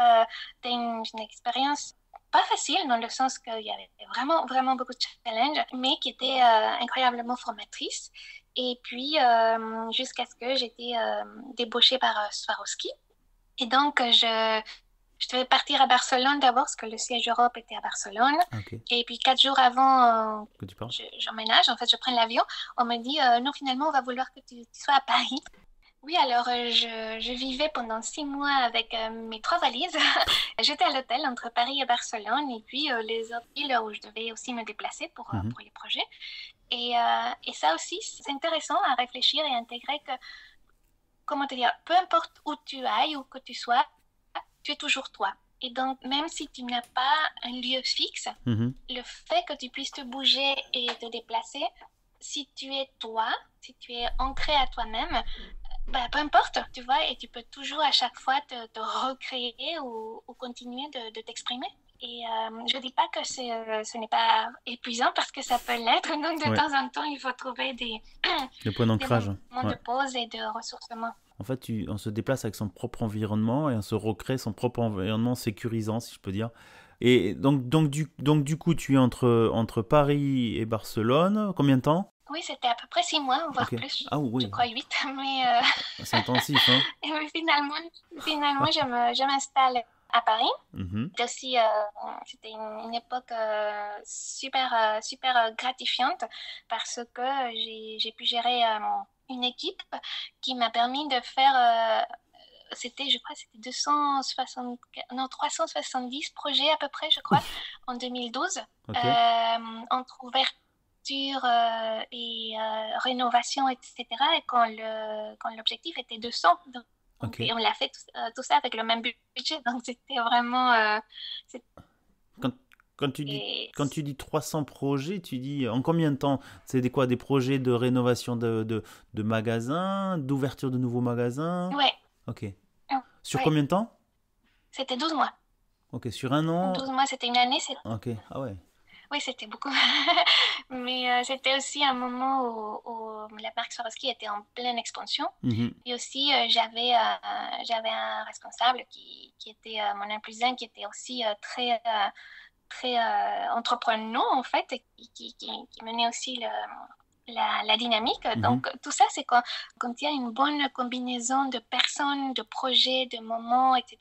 c'était une expérience pas facile dans le sens qu'il y avait vraiment, vraiment beaucoup de challenges, mais qui était incroyablement formatrice. Et puis, jusqu'à ce que j'étais débauchée par Swarovski. Et donc, je devais partir à Barcelone d'abord, parce que le siège Europe était à Barcelone. Ah, ok. Et puis, 4 jours avant Que tu parles? j'emménage, en fait, je prends l'avion, on me dit non, finalement, on va vouloir que tu sois à Paris. Oui, alors je vivais pendant 6 mois avec mes 3 valises. J'étais à l'hôtel entre Paris et Barcelone et puis les autres villes où je devais aussi me déplacer Mhm. pour les projets. Et ça aussi, c'est intéressant à réfléchir et intégrer que, comment te dire, peu importe où tu ailles ou que tu sois, tu es toujours toi. Et donc, même si tu n'as pas un lieu fixe, Mhm. le fait que tu puisses te bouger et te déplacer, si tu es toi, si tu es ancré à toi-même, bah, peu importe, tu vois, et tu peux toujours à chaque fois te recréer ou continuer de t'exprimer. Et je dis pas que ce n'est pas épuisant parce que ça peut l'être. Donc, de Ouais, temps en temps, il faut trouver le point des d'ancrage. moments Ouais. de pause et de ressourcement. En fait, on se déplace avec son propre environnement et on se recrée son propre environnement sécurisant, si je peux dire. Et donc du coup, tu es entre Paris et Barcelone. Combien de temps? Oui, c'était à peu près 6 mois, voire Ok. plus. Ah Je oui, crois 8. Mais, c'est intensif, hein? et puis finalement je m'installe à Paris. Mhm. C'était aussi, c'était une époque super gratifiante parce que j'ai pu gérer une équipe qui m'a permis de faire, je crois, c'était 260, non, 370 projets à peu près, je crois, Ouf. en 2012, Ok. entre ouverture et rénovation, etc. Et quand l'objectif était 200, Ok. et on l'a fait tout ça avec le même budget, donc c'était vraiment, c'était- Quand, quand tu dis 300 projets, tu dis en combien de temps? C'est des projets de rénovation de magasins, d'ouverture de nouveaux magasins? ouais, Ok. Sur ouais, combien de temps? c'était 12 mois. Ok, sur un an. 12 mois, c'était une année, Ok, ah ouais. oui, c'était beaucoup. Mais c'était aussi un moment où la marque Swarovski était en pleine expansion. Mhm, Et aussi, j'avais un responsable qui était mon N plus 1, qui était aussi très entreprenant, en fait, et qui menait aussi la dynamique. mhm, Donc, tout ça, c'est quand il y a une bonne combinaison de personnes, de projets, de moments, etc.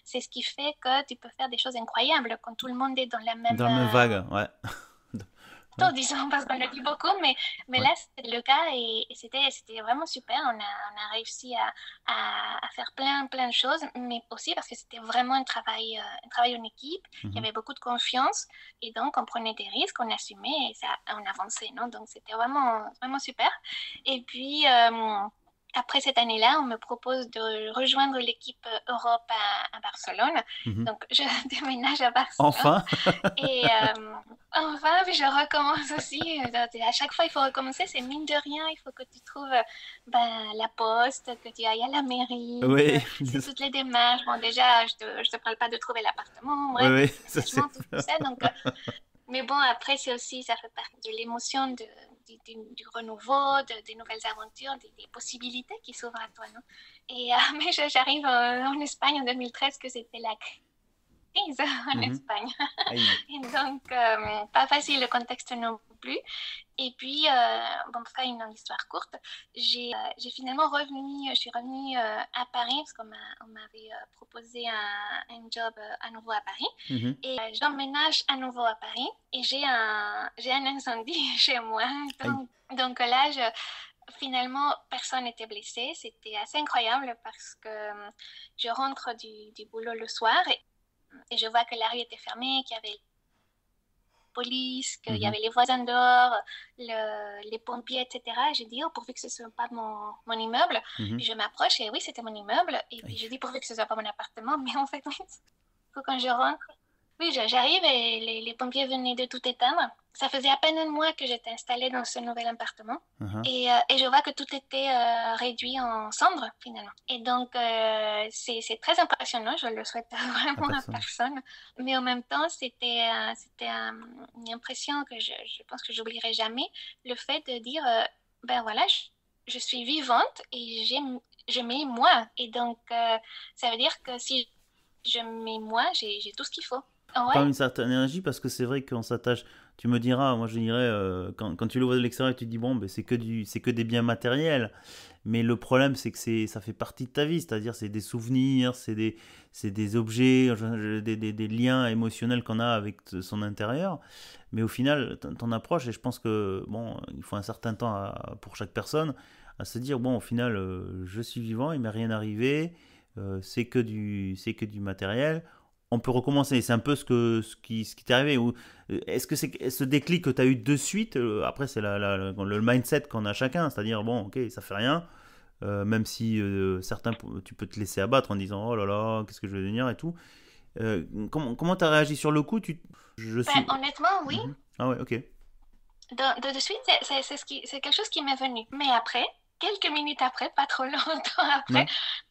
C'est ce qui fait que tu peux faire des choses incroyables quand tout le monde est dans la même dans la même vague, ouais. Ouais, disons, parce qu'on le dit beaucoup, mais ouais. là, c'était le cas et c'était vraiment super. On a réussi à faire plein de choses, mais aussi parce que c'était vraiment un travail en équipe. Il y Mhm. avait beaucoup de confiance et donc on prenait des risques, on assumait et ça, on avançait, non? Donc c'était vraiment super. Et puis, après cette année-là, on me propose de rejoindre l'équipe Europe à Barcelone. Mhm. Donc, je déménage à Barcelone. Enfin. Et enfin, puis je recommence aussi. À chaque fois, il faut recommencer. C'est mine de rien. Il faut que tu trouves ben, la poste, que tu ailles à la mairie, que Oui, c'est toutes les démarches. Bon, déjà, je te parle pas de trouver l'appartement, oui, bref, oui, le ça c'est. déménagement, tout ça. Donc, mais bon, après, c'est aussi, ça fait partie de l'émotion du renouveau, des nouvelles aventures, des possibilités qui s'ouvrent à toi, non? Et mais j'arrive en Espagne en 2013, que c'était la crise en Mhm. Espagne. Aïe. Et donc, pas facile le contexte non plus. Et puis, bon, pour faire une longue histoire courte, je suis revenue à Paris parce on m'avait proposé un job à nouveau à Paris. Mhm. Et j'emménage à nouveau à Paris et j'ai un incendie chez moi. Aïe. Donc là, finalement, personne n'était blessé. C'était assez incroyable parce que je rentre du boulot le soir et je vois que la rue était fermée, qu'il y avait police, qu'il y Mhm. avait les voisins dehors, les pompiers, etc. Et j'ai dit, oh, pourvu que ce ne soit pas mon immeuble. Mhm. Puis je m'approche et oui, c'était mon immeuble. Et puis Aïe. je dis, pourvu que ce ne soit pas mon appartement. Mais en fait, oui, quand je rentre. Oui, j'arrive et les pompiers venaient de tout éteindre. Ça faisait à peine un mois que j'étais installée dans ce nouvel appartement. Mhm. Et je vois que tout était réduit en cendres, finalement. Et donc, c'est très impressionnant. Je le souhaite À vraiment à personne. personne. Mais en même temps, c'était une impression que je pense que j'oublierai jamais. Le fait de dire, ben voilà, je suis vivante et je m'aime moi. Et donc, ça veut dire que si je m'aime moi, j'ai tout ce qu'il faut. Quand même Ouais. une certaine énergie parce que c'est vrai qu'on s'attache. Tu me diras, moi je dirais, quand tu le vois de l'extérieur, tu te dis bon, ben, c'est que des biens matériels. Mais le problème, c'est que ça fait partie de ta vie, c'est-à-dire c'est des souvenirs, c'est des objets, des liens émotionnels qu'on a avec son intérieur. Mais au final, t'en approches et je pense que bon, il faut un certain temps pour chaque personne à se dire bon, au final, je suis vivant, il m'est rien arrivé, c'est que du matériel. On peut recommencer. C'est un peu ce qui t'est arrivé. Est-ce que c'est ce déclic que tu as eu de suite après, c'est le mindset qu'on a chacun. C'est-à-dire, bon, ok, ça fait rien. Même si certains, tu peux te laisser abattre en disant oh là là, qu'est-ce que je vais devenir et tout. Comment tu as réagi sur le coup Je Ben, suis. honnêtement, oui. Mhm. Ah ouais, ok. De suite, c'est quelque chose qui m'est venu. Mais après, quelques minutes après, pas trop longtemps après,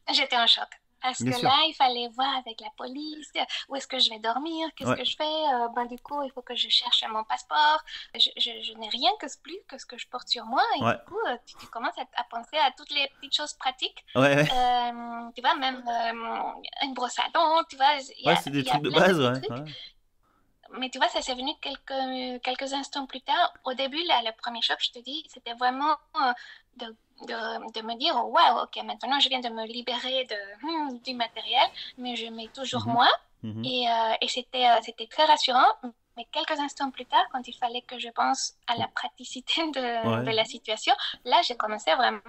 Ouais, j'étais en choc. Parce bien que sûr. là, il fallait voir avec la police, où est-ce que je vais dormir, qu'est-ce Ouais, que je fais. Ben, du coup, il faut que je cherche mon passeport. Je n'ai rien que plus que ce que je porte sur moi. Et ouais, du coup, tu commences à penser à toutes les petites choses pratiques. ouais, ouais. Tu vois, même une brosse à dents, tu vois, Ouais, c'est des il y a trucs de plein de base, petits ouais. trucs. Ouais. Mais tu vois, ça s'est venu quelques instants plus tard. Au début, là, le premier choc, je te dis, c'était vraiment de, de me dire, oh, waouh, ok, maintenant je viens de me libérer du matériel, mais je mets toujours Mhm. moi. Mhm. Et c'était très rassurant. Mais quelques instants plus tard, quand il fallait que je pense à la praticité de Ouais, la situation, là, j'ai commencé vraiment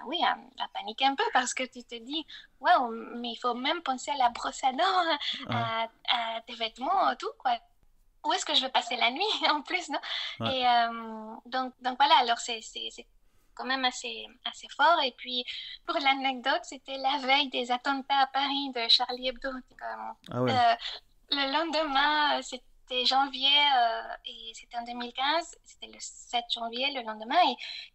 oui, à paniquer un peu parce que tu te dis, waouh, mais il faut même penser à la brosse à dents, ouais, à tes vêtements, tout, quoi. Où est-ce que je vais passer la nuit en plus, non? ouais. Et donc voilà, alors c'est quand même assez fort. Et puis, pour l'anecdote, c'était la veille des attentats à Paris de Charlie Hebdo. Ah ouais. Euh, le lendemain, c'était janvier, et c'était en 2015, c'était le 7 janvier, le lendemain,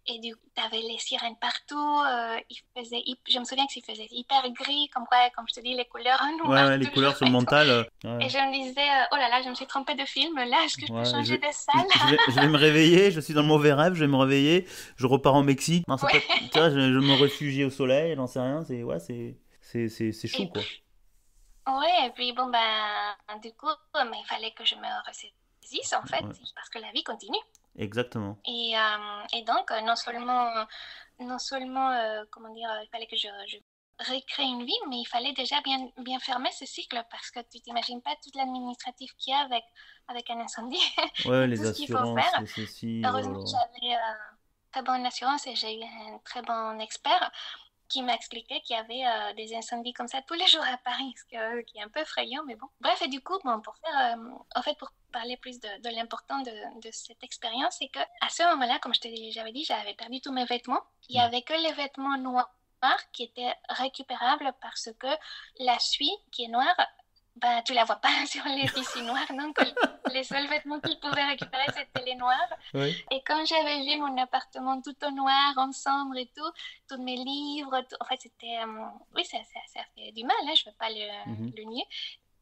et du coup, tu avais les sirènes partout, je me souviens qu'il faisait hyper gris, comme quoi, comme je te dis, les couleurs Ouais, noires ouais, les couleurs toujours sur le et tout. mental. Et Ouais. je me disais, oh là là, je me suis trompée de film, là, est-ce que je peux Ouais, changer de salle? je vais me réveiller, je suis dans le mauvais rêve, je vais me réveiller, je repars au Mexique. Non, c'est Ouais. pas, tu vois, je me réfugie au soleil, j'en sais rien, ouais, c'est chaud, Et quoi. puis, ouais, et puis bon, ben, du coup, mais il fallait que je me ressaisisse, en fait, Ouais, parce que la vie continue. exactement. Et donc, non seulement comment dire, il fallait que je recrée une vie, mais il fallait déjà bien fermer ce cycle parce que tu t'imagines pas tout l'administratif qu'il y a avec un incendie Ouais, et tout les ce qu'il faut assurances, faire. les ceci, oh là Heureusement, là. j'avais très bonne assurance et j'ai eu un très bon expert qui m'a expliqué qu'il y avait des incendies comme ça tous les jours à Paris, qui est un peu effrayant, mais bon. Bref, et du coup, bon, en fait, pour parler plus de l'important de cette expérience, c'est que à ce moment-là, comme j'avais dit, j'avais perdu tous mes vêtements. Il y Hmm. avait que les vêtements noirs qui étaient récupérables parce que la suie qui est noire, ben, tu la vois pas sur les tissus noirs, donc les seuls vêtements qu'ils pouvaient récupérer, c'était les noirs. Ouais. Et quand j'avais vu mon appartement tout au noir, en sombre et tout, tous mes livres, en fait, c'était... oui, ça fait du mal, hein, je ne veux pas Mhm. le nier.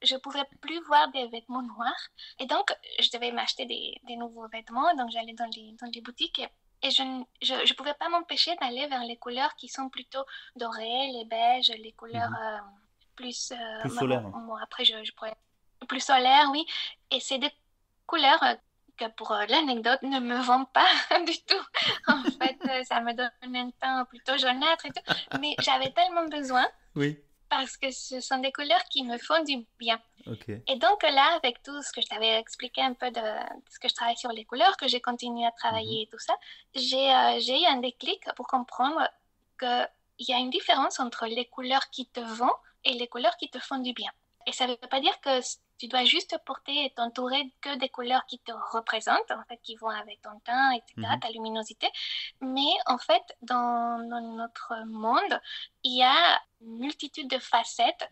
Je ne pouvais plus voir des vêtements noirs. Et donc, je devais m'acheter des nouveaux vêtements. Donc, j'allais dans les boutiques et je pouvais pas m'empêcher d'aller vers les couleurs qui sont plutôt dorées, les beiges, les couleurs Mhm. plus Plus marron. solaire. Bon, après, je pourrais plus solaires, oui. Et c'est des couleurs que pour l'anecdote ne me vont pas du tout. En fait, ça me donne un teint plutôt jaunâtre et tout. Mais j'avais tellement besoin Oui. parce que ce sont des couleurs qui me font du bien. Ok. Et donc là, avec tout ce que je t'avais expliqué un peu de ce que je travaille sur les couleurs, que j'ai continué à Mhm. travailler et tout ça, j'ai eu un déclic pour comprendre qu'il y a une différence entre les couleurs qui te vont et les couleurs qui te font du bien. Et ça ne veut pas dire que tu dois juste porter et t'entourer que des couleurs qui te représentent, en fait, qui vont avec ton teint, etc., Mhm. ta luminosité. Mais en fait, dans notre monde, il y a une multitude de facettes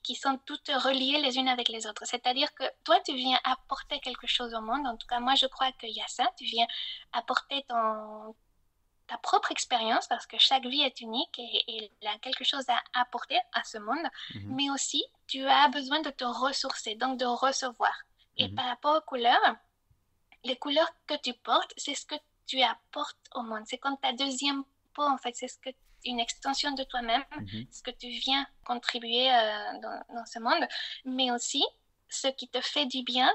qui sont toutes reliées les unes avec les autres. C'est-à-dire que toi, tu viens apporter quelque chose au monde. En tout cas, moi, je crois qu'il y a ça. Tu viens apporter ta propre expérience parce que chaque vie est unique et elle a quelque chose à apporter à ce monde. Mais aussi, tu as besoin de te ressourcer, donc de recevoir. Et par rapport aux couleurs, les couleurs que tu portes, c'est ce que tu apportes au monde. C'est comme ta deuxième peau, en fait. C'est une extension de toi-même, ce que tu viens contribuer dans ce monde. Mais aussi, ce qui te fait du bien,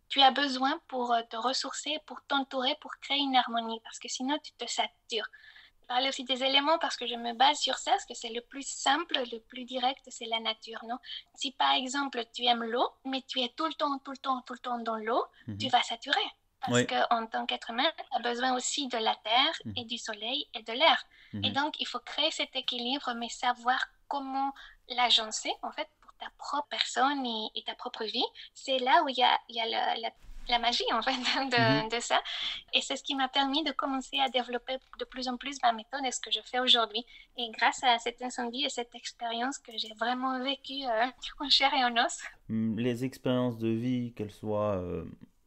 tu as besoin pour te ressourcer, pour t'entourer, pour créer une harmonie. Parce que sinon, tu te satures. Je parle aussi des éléments parce que je me base sur ça, parce que c'est le plus simple, le plus direct, c'est la nature, non? Si par exemple, tu aimes l'eau, mais tu es tout le temps dans l'eau, tu vas saturer. Parce qu'en tant qu'être humain, tu as besoin aussi de la terre et du soleil et de l'air. Et donc, il faut créer cet équilibre, mais savoir comment l'agencer, en fait, pour ta propre personne et ta propre vie. C'est là où il y a la magie, en fait, de ça. Et c'est ce qui m'a permis de commencer à développer de plus en plus ma méthode et ce que je fais aujourd'hui. Et grâce à cet incendie et cette expérience que j'ai vraiment vécue en chair et en os. Les expériences de vie, qu'elles soient,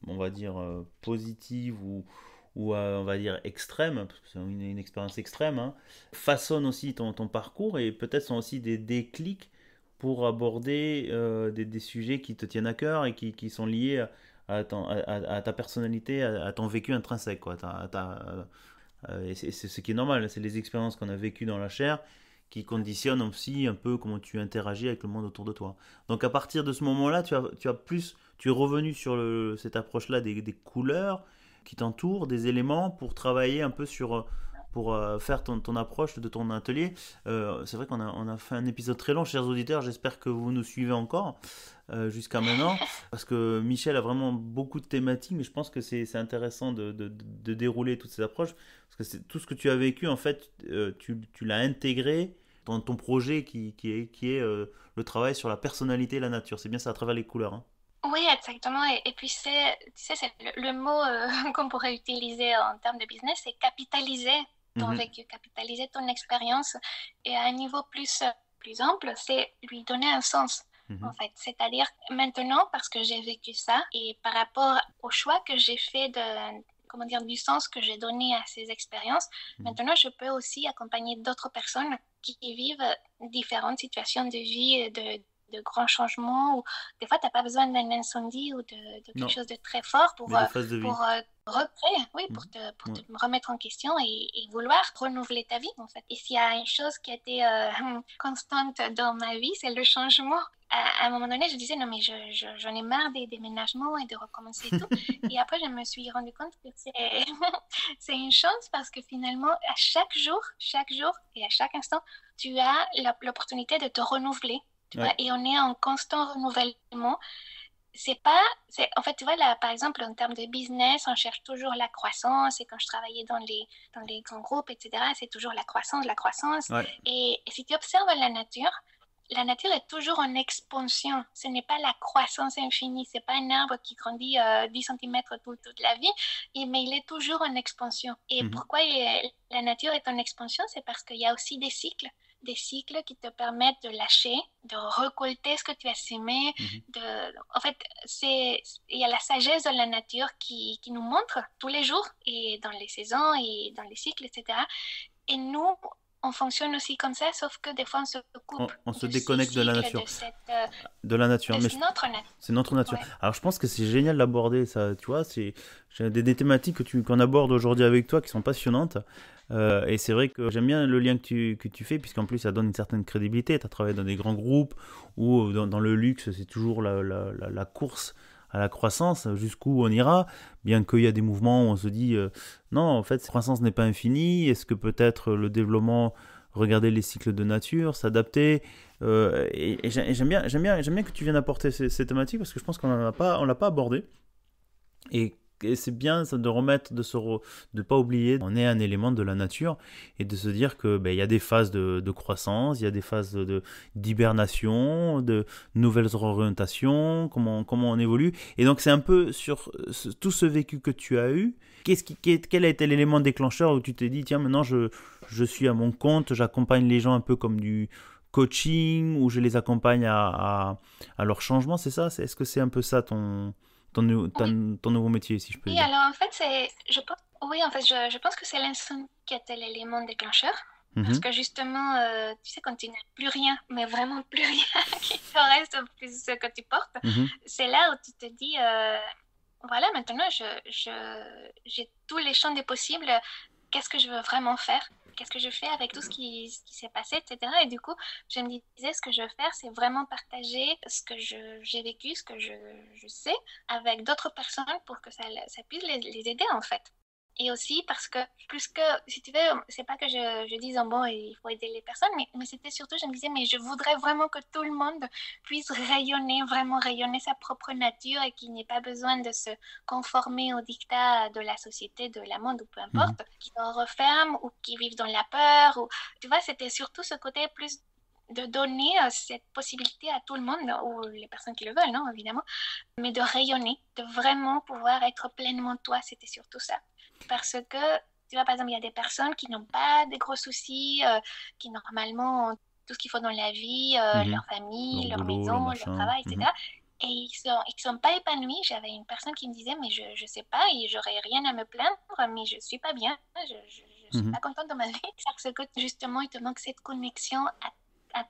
on va dire, positives ou on va dire extrêmes, parce que c'est une expérience extrême, hein, façonnent aussi ton parcours et peut-être sont aussi des déclics pour aborder des sujets qui te tiennent à cœur et qui sont liés à ta personnalité, à ton vécu intrinsèque, quoi. Et c'est ce qui est normal, c'est les expériences qu'on a vécues dans la chair qui conditionnent aussi un peu comment tu interagis avec le monde autour de toi. Donc à partir de ce moment-là, tu es revenu sur cette approche-là des couleurs qui t'entourent, des éléments pour travailler un peu pour faire ton approche de ton atelier. C'est vrai qu'on a fait un épisode très long, chers auditeurs, j'espère que vous nous suivez encore jusqu'à maintenant, parce que Michel a vraiment beaucoup de thématiques, mais je pense que c'est intéressant de dérouler toutes ces approches, parce que tout ce que tu as vécu, en fait, tu l'as intégré dans ton projet qui est le travail sur la personnalité et la nature. C'est bien ça, à travers les couleurs, hein. Oui, exactement. Et puis, tu sais, c'est le mot qu'on pourrait utiliser en termes de business, c'est capitaliser ton vécu, capitaliser ton expérience. Et à un niveau plus ample, c'est lui donner un sens, en fait. C'est-à-dire, maintenant, parce que j'ai vécu ça, et par rapport au choix que j'ai fait du sens que j'ai donné à ces expériences, maintenant, je peux aussi accompagner d'autres personnes qui vivent différentes situations de vie, de grands changements, ou des fois, tu n'as pas besoin d'un incendie ou de quelque chose de très fort pour recréer, oui, pour te remettre en question et vouloir renouveler ta vie, en fait. Et s'il y a une chose qui a été constante dans ma vie, c'est le changement. À un moment donné, je disais, non, mais j'en ai marre des déménagements et de recommencer tout. Et après, je me suis rendu compte que c'est une chance parce que finalement, à chaque jour et à chaque instant, tu as l'opportunité de te renouveler. Et on est en constant renouvellement. En fait, tu vois, là, par exemple, en termes de business, on cherche toujours la croissance. Et quand je travaillais dans les grands groupes, etc., c'est toujours la croissance. Ouais. Et si tu observes la nature est toujours en expansion. Ce n'est pas la croissance infinie. C'est pas un arbre qui grandit 10 cm toute la vie, mais il est toujours en expansion. Et pourquoi la nature est en expansion? C'est parce qu'il y a aussi des cycles qui te permettent de lâcher, de récolter ce que tu as semé. En fait, il y a la sagesse de la nature qui nous montre tous les jours, et dans les saisons, et dans les cycles, etc. Et nous, on fonctionne aussi comme ça, sauf que des fois, on se coupe. On se déconnecte de la nature. De la nature. C'est notre nature. Ouais. Alors, je pense que c'est génial d'aborder ça, tu vois. J'ai des thématiques qu'on aborde aujourd'hui avec toi qui sont passionnantes. Et c'est vrai que j'aime bien le lien que tu fais, puisqu'en plus, ça donne une certaine crédibilité. Tu as travaillé dans des grands groupes ou dans le luxe, c'est toujours la course à la croissance, jusqu'où on ira, bien qu'il y a des mouvements où on se dit non, en fait, la croissance n'est pas infinie, est-ce que peut-être le développement, regarder les cycles de nature, s'adapter, et j'aime bien que tu viennes apporter ces thématiques, parce que je pense qu'on l'a pas abordé, et c'est bien de remettre, de pas oublier, on est un élément de la nature, et de se dire que y a des phases de croissance, il y a des phases d'hibernation, de nouvelles orientations, comment on évolue. Et donc c'est un peu sur tout ce vécu que tu as eu, quel a été l'élément déclencheur où tu t'es dit, tiens, maintenant je suis à mon compte, j'accompagne les gens un peu comme coaching où je les accompagne à leur changement, c'est ça? Est-ce que c'est un peu ça ton nouveau métier, si je peux Oui, dire? alors en fait, oui, en fait, je pense que c'est l'insomnie qui était l'élément déclencheur. Parce Mhm, que justement, tu sais, quand tu n'as plus rien, mais vraiment plus rien qui te reste plus ce que tu portes, mhm, c'est là où tu te dis, voilà, maintenant, j'ai tous les champs des possibles. Qu'est-ce que je veux vraiment faire? Qu'est-ce que je fais avec tout ce qui s'est passé, etc. Et du coup, je me disais, ce que je veux faire, c'est vraiment partager ce que j'ai vécu, ce que je sais, avec d'autres personnes pour que ça puisse les aider, en fait. Et aussi parce que, plus que, si tu veux, c'est pas que je dise, oh, bon, il faut aider les personnes, mais c'était surtout, je me disais, mais je voudrais vraiment que tout le monde puisse rayonner, vraiment rayonner sa propre nature et qu'il n'ait pas besoin de se conformer aux dictats de la société, de la monde ou peu mhm. importe, qui se referment ou qui vivent dans la peur. Ou, tu vois, c'était surtout ce côté plus de donner cette possibilité à tout le monde, ou les personnes qui le veulent, non, évidemment, mais de rayonner, de vraiment pouvoir être pleinement toi, c'était surtout ça. Parce que, tu vois, par exemple, il y a des personnes qui n'ont pas de gros soucis, qui normalement ont tout ce qu'il faut dans la vie, Mhm. leur famille, Leur leur boulot, leur maison, leur machin. travail, Mhm, etc. Et ils sont pas épanouis. J'avais une personne qui me disait, mais je sais pas, et j'aurais rien à me plaindre, mais je suis pas bien, je suis mhm. pas contente de ma vie. Parce que justement, il te manque cette connexion à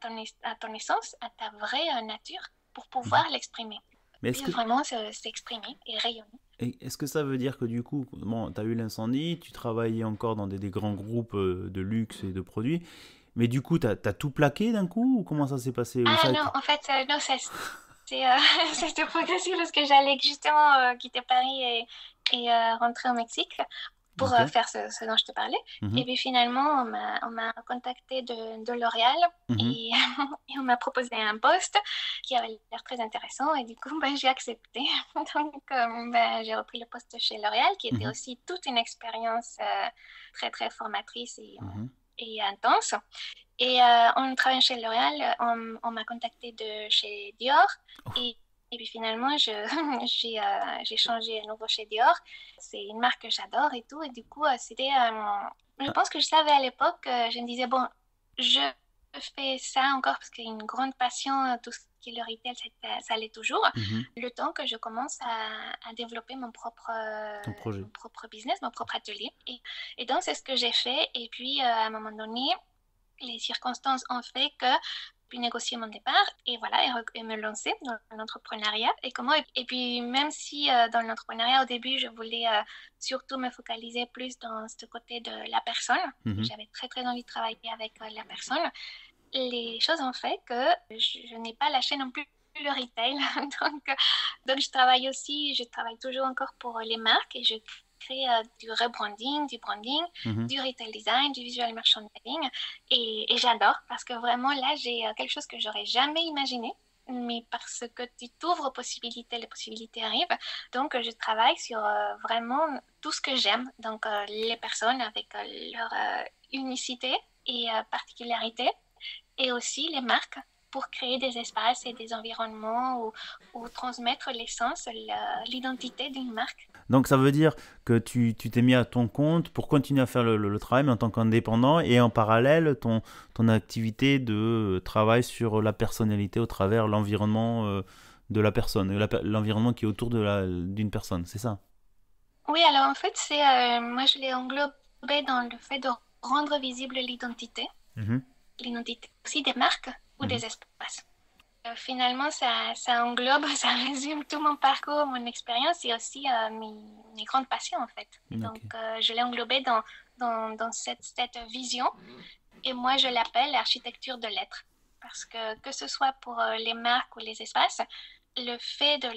ton essence, à ta vraie nature, pour Mhm. pouvoir l'exprimer. Mais Puis vraiment s'exprimer et rayonner. est-ce que ça veut dire que du coup, bon, tu as eu l'incendie, tu travaillais encore dans des grands groupes de luxe et de produits, mais du coup, tu as tout plaqué d'un coup ou comment ça s'est passé? Ou ça Ah a non, été... en fait, non, c'était progressif parce que j'allais justement quitter Paris et rentrer au Mexique pour Ok. faire ce dont je te parlais. Et Mhm, puis finalement, on m'a contacté de L'Oréal mhm, et, et on m'a proposé un poste qui avait l'air très intéressant et du coup, ben, j'ai accepté. Donc, ben, j'ai repris le poste chez L'Oréal qui était mhm, aussi toute une expérience très, très formatrice mhm. et intense. Et en travaillant chez L'Oréal, on m'a contacté de chez Dior. Et, et puis finalement, j'ai changé à nouveau chez Dior. C'est une marque que j'adore et tout. Et du coup, je Ah, pense que je savais à l'époque, je me disais, bon, je fais ça encore parce qu'il y a une grande passion, tout ce qui est le retail, ça l'est toujours. mhm. Le temps que je commence à développer Ton projet. mon propre business, mon propre atelier. Et donc, c'est ce que j'ai fait. Et puis, à un moment donné, les circonstances ont fait que j'ai pu négocier mon départ et voilà et me lancer dans l'entrepreneuriat et puis même si dans l'entrepreneuriat au début je voulais surtout me focaliser plus dans ce côté de la personne, Mhm. j'avais très très envie de travailler avec la personne, les choses ont fait que je n'ai pas lâché non plus le retail. donc je travaille toujours encore pour les marques et je crée du rebranding, du branding, Mhm. du retail design, du visual merchandising et j'adore parce que vraiment là j'ai quelque chose que j'aurais jamais imaginé. Mais parce que tu t'ouvres aux possibilités, les possibilités arrivent. Donc, je travaille sur vraiment tout ce que j'aime. Donc, les personnes avec leur unicité et particularité et aussi les marques pour créer des espaces et des environnements où transmettre l'essence, l'identité d'une marque. Donc ça veut dire que tu t'es mis à ton compte pour continuer à faire le travail, mais en tant qu'indépendant, et en parallèle, ton activité de travail sur la personnalité au travers l'environnement de la personne, l'environnement qui est autour d'une personne, c'est ça? Oui, alors en fait, moi je l'ai englobé dans le fait de rendre visible Mhm, l'identité aussi des marques ou mhm. des espaces. Finalement, ça englobe, ça résume tout mon parcours, mon expérience et aussi mes grandes passions en fait. Et Ok. donc, je l'ai englobé dans cette vision et moi, je l'appelle l'architecture de l'être. Parce que ce soit pour les marques ou les espaces, le fait de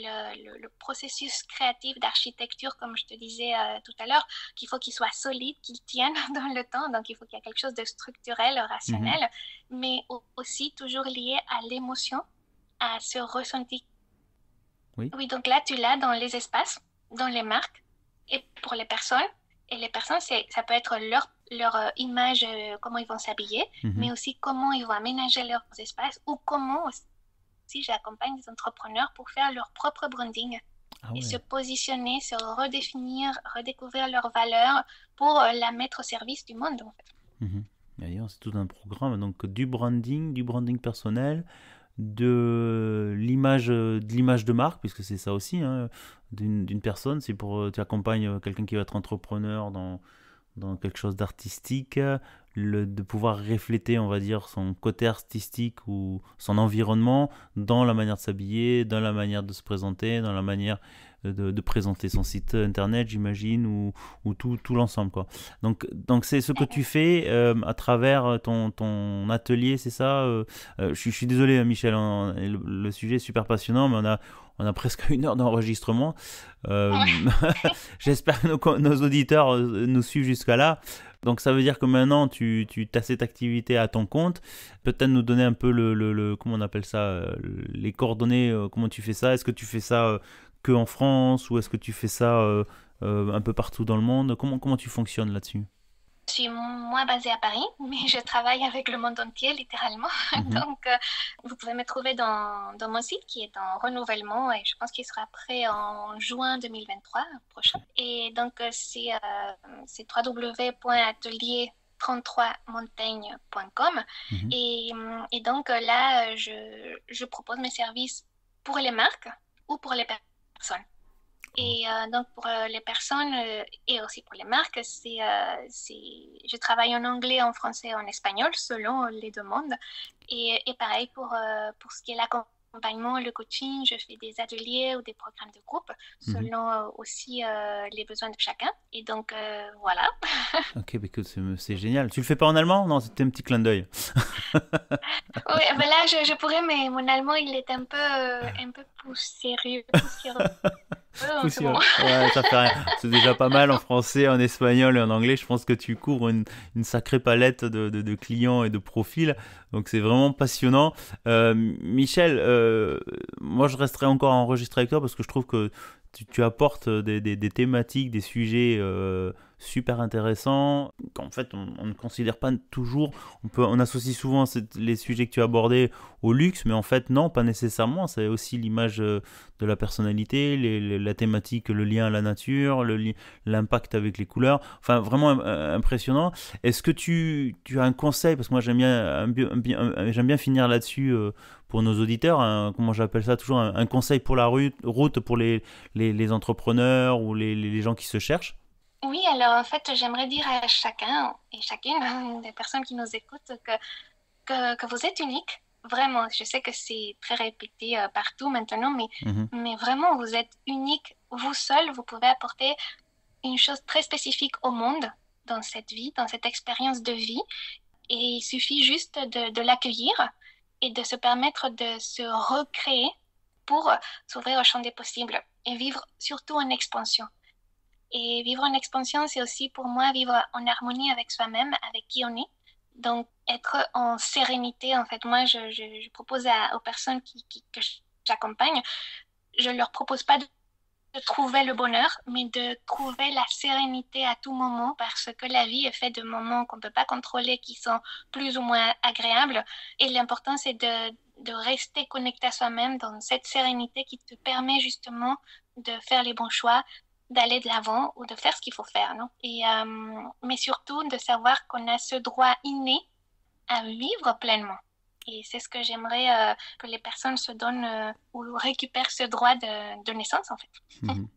le processus créatif d'architecture, comme je te disais tout à l'heure, qu'il faut qu'il soit solide, qu'il tienne dans le temps, donc il faut qu'il y ait quelque chose de structurel, Mhm. rationnel, mais aussi toujours lié à l'émotion, à ce ressenti. Oui. Oui, donc là, tu l'as dans les espaces, dans les marques et pour les personnes. Et les personnes, ça peut être leur image, comment ils vont s'habiller, Mhm. mais aussi comment ils vont aménager leurs espaces ou comment aussi j'accompagne des entrepreneurs pour faire leur propre branding Ah et se ouais. positionner, se redéfinir, redécouvrir leurs valeurs pour la mettre au service du monde, en fait. Mhm. D'ailleurs, c'est tout un programme, donc du branding personnel, de l'image de marque, puisque c'est ça aussi, hein, d'une personne. C'est pour tu accompagnes quelqu'un qui va être entrepreneur dans quelque chose d'artistique, de pouvoir refléter, on va dire, son côté artistique ou son environnement dans la manière de s'habiller, dans la manière de se présenter, dans la manière de présenter son site internet, j'imagine, ou tout l'ensemble, quoi. Donc c'est ce que tu fais à travers ton atelier, c'est ça je suis désolé, Michel, hein, le sujet est super passionnant, mais on a presque 1 heure d'enregistrement. Euh, J'espère que nos auditeurs nous suivent jusqu'à là. Donc ça veut dire que maintenant tu as cette activité à ton compte. Peut-être nous donner un peu comment on appelle ça, les coordonnées, comment tu fais ça. Est-ce que tu fais ça que en France ou est-ce que tu fais ça un peu partout dans le monde? Comment tu fonctionnes là-dessus? Je suis moi basée à Paris, mais je travaille avec le monde entier, littéralement. Mhm. Donc, vous pouvez me trouver dans mon site qui est en renouvellement et je pense qu'il sera prêt en juin 2023 prochain. Et donc, c'est www.atelier33montaigne.com. Mhm. Et donc, là, je propose mes services pour les marques ou pour les personnes. Et donc, pour les personnes et aussi pour les marques, je travaille en anglais, en français, en espagnol, selon les demandes. Et pareil pour ce qui est l'accompagnement, le coaching, je fais des ateliers ou des programmes de groupe, Mhm. selon aussi les besoins de chacun. Et donc, voilà. Ok, bah écoute, c'est génial. Tu le fais pas en allemand? Non, c'était un petit clin d'œil. Oui, ben là, je pourrais, mais mon allemand, il est un peu poussiéreux en ce moment. Poussière. Ouais, ça fait rien. C'est déjà pas mal en français, en espagnol et en anglais. Je pense que tu couvres une sacrée palette de clients et de profils. Donc c'est vraiment passionnant. Michel, moi je resterai encore à enregistrer avec toi parce que je trouve que tu apportes des thématiques, des sujets super intéressants qu'en fait on ne considère pas toujours. On associe souvent les sujets que tu as abordés au luxe, mais en fait non, pas nécessairement. C'est aussi l'image de la personnalité, la thématique, le lien à la nature, l'impact avec les couleurs. Enfin, vraiment impressionnant. Est-ce que tu as un conseil? Parce que moi, j'aime bien finir là-dessus pour nos auditeurs. Comment j'appelle ça? Toujours un conseil pour la route pour les entrepreneurs ou les gens qui se cherchent. Oui, alors en fait, j'aimerais dire à chacun et chacune des personnes qui nous écoutent que vous êtes unique. Vraiment, je sais que c'est très répété partout maintenant, Mhm, mais vraiment, vous êtes unique. Vous seul, vous pouvez apporter une chose très spécifique au monde dans cette vie, dans cette expérience de vie. Et il suffit juste de l'accueillir et de se permettre de se recréer pour s'ouvrir au champ des possibles et vivre surtout en expansion. Et vivre en expansion, c'est aussi pour moi vivre en harmonie avec soi-même, avec qui on est. Donc, être en sérénité, en fait, moi, je propose aux personnes que j'accompagne, je leur propose pas de trouver le bonheur, mais de trouver la sérénité à tout moment, parce que la vie est faite de moments qu'on ne peut pas contrôler, qui sont plus ou moins agréables. Et l'important, c'est de rester connecté à soi-même dans cette sérénité qui te permet justement de faire les bons choix, d'aller de l'avant ou de faire ce qu'il faut faire, non? Mais surtout de savoir qu'on a ce droit inné à vivre pleinement. Et c'est ce que j'aimerais que les personnes se donnent ou récupèrent ce droit de naissance, en fait. mhm.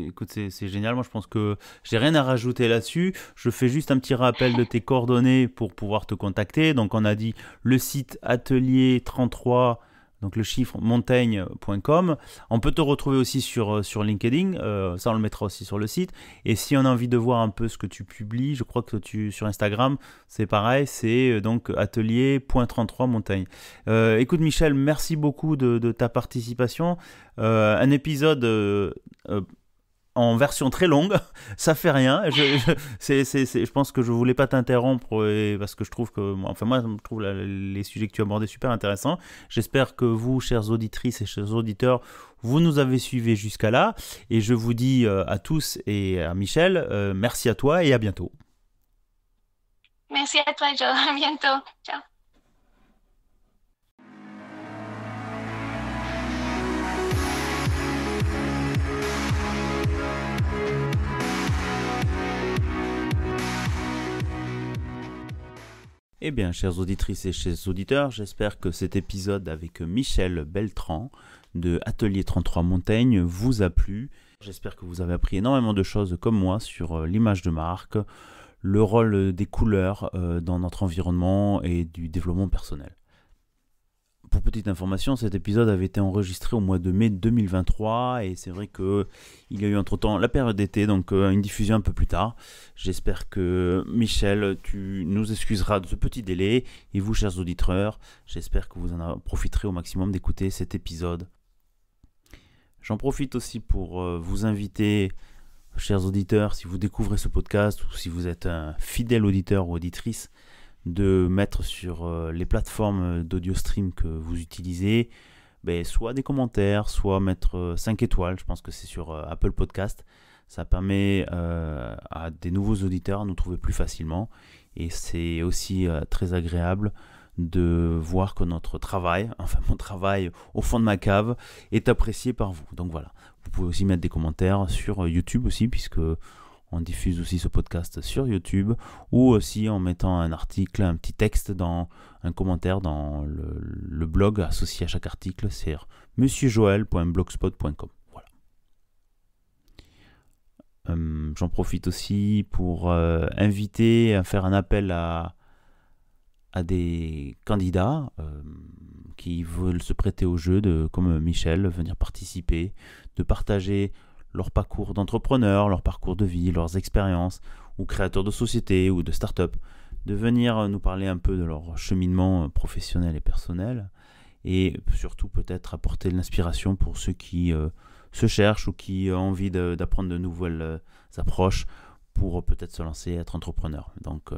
Écoute, c'est génial. Moi, je pense que j'ai rien à rajouter là-dessus. Je fais juste un petit rappel de tes coordonnées pour pouvoir te contacter. Donc, on a dit le site atelier 33, donc le chiffre montaigne.com. On peut te retrouver aussi sur LinkedIn. Ça, on le mettra aussi sur le site. Et si on a envie de voir un peu ce que tu publies, je crois que sur Instagram, c'est pareil. C'est donc atelier.33 montaigne. Écoute, Michel, merci beaucoup de ta participation. Un épisode en version très longue, ça fait rien. Je pense que je voulais pas t'interrompre parce que je trouve que, enfin moi, je trouve les sujets que tu as abordés super intéressants. J'espère que vous, chères auditrices et chers auditeurs, vous nous avez suivis jusqu'à là. Et je vous dis à tous et à Michel, merci à toi et à bientôt. Merci à toi, Joe. À bientôt. Ciao. Eh bien, chères auditrices et chers auditeurs, j'espère que cet épisode avec Michel Beltran de Atelier 33 Montaigne vous a plu. J'espère que vous avez appris énormément de choses comme moi sur l'image de marque, le rôle des couleurs dans notre environnement et du développement personnel. Pour petite information, cet épisode avait été enregistré au mois de mai 2023 et c'est vrai qu'il y a eu entre-temps la période d'été, donc une diffusion un peu plus tard. J'espère que Michel, tu nous excuseras de ce petit délai et vous, chers auditeurs, j'espère que vous en profiterez au maximum d'écouter cet épisode. J'en profite aussi pour vous inviter, chers auditeurs, si vous découvrez ce podcast ou si vous êtes un fidèle auditeur ou auditrice, de mettre sur les plateformes d'audio stream que vous utilisez, soit des commentaires, soit mettre 5 étoiles. Je pense que c'est sur Apple Podcast. Ça permet à des nouveaux auditeurs à nous trouver plus facilement. Et c'est aussi très agréable de voir que notre travail, enfin mon travail au fond de ma cave, est apprécié par vous. Donc voilà, vous pouvez aussi mettre des commentaires sur YouTube aussi, puisque on diffuse aussi ce podcast sur YouTube, ou aussi en mettant un article, un petit texte dans un commentaire dans le blog associé à chaque article, c'est monsieurjoël.blogspot.com. Voilà. J'en profite aussi pour inviter à faire un appel à des candidats qui veulent se prêter au jeu, comme Michel, venir participer, de partager leur parcours d'entrepreneur, leur parcours de vie, leurs expériences, ou créateurs de sociétés ou de start-up, de venir nous parler un peu de leur cheminement professionnel et personnel, et surtout peut-être apporter de l'inspiration pour ceux qui se cherchent ou qui ont envie d'apprendre de nouvelles approches pour peut-être se lancer et être entrepreneur. Donc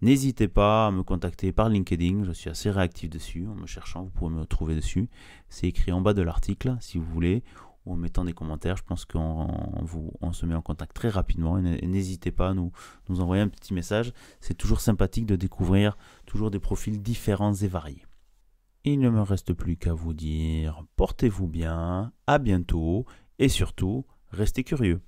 n'hésitez pas à me contacter par LinkedIn, je suis assez réactif dessus, en me cherchant, vous pouvez me trouver dessus, c'est écrit en bas de l'article si vous voulez, ou en mettant des commentaires. Je pense qu'on se met en contact très rapidement et n'hésitez pas à nous envoyer un petit message. C'est toujours sympathique de découvrir toujours des profils différents et variés. Il ne me reste plus qu'à vous dire portez-vous bien, à bientôt et surtout restez curieux.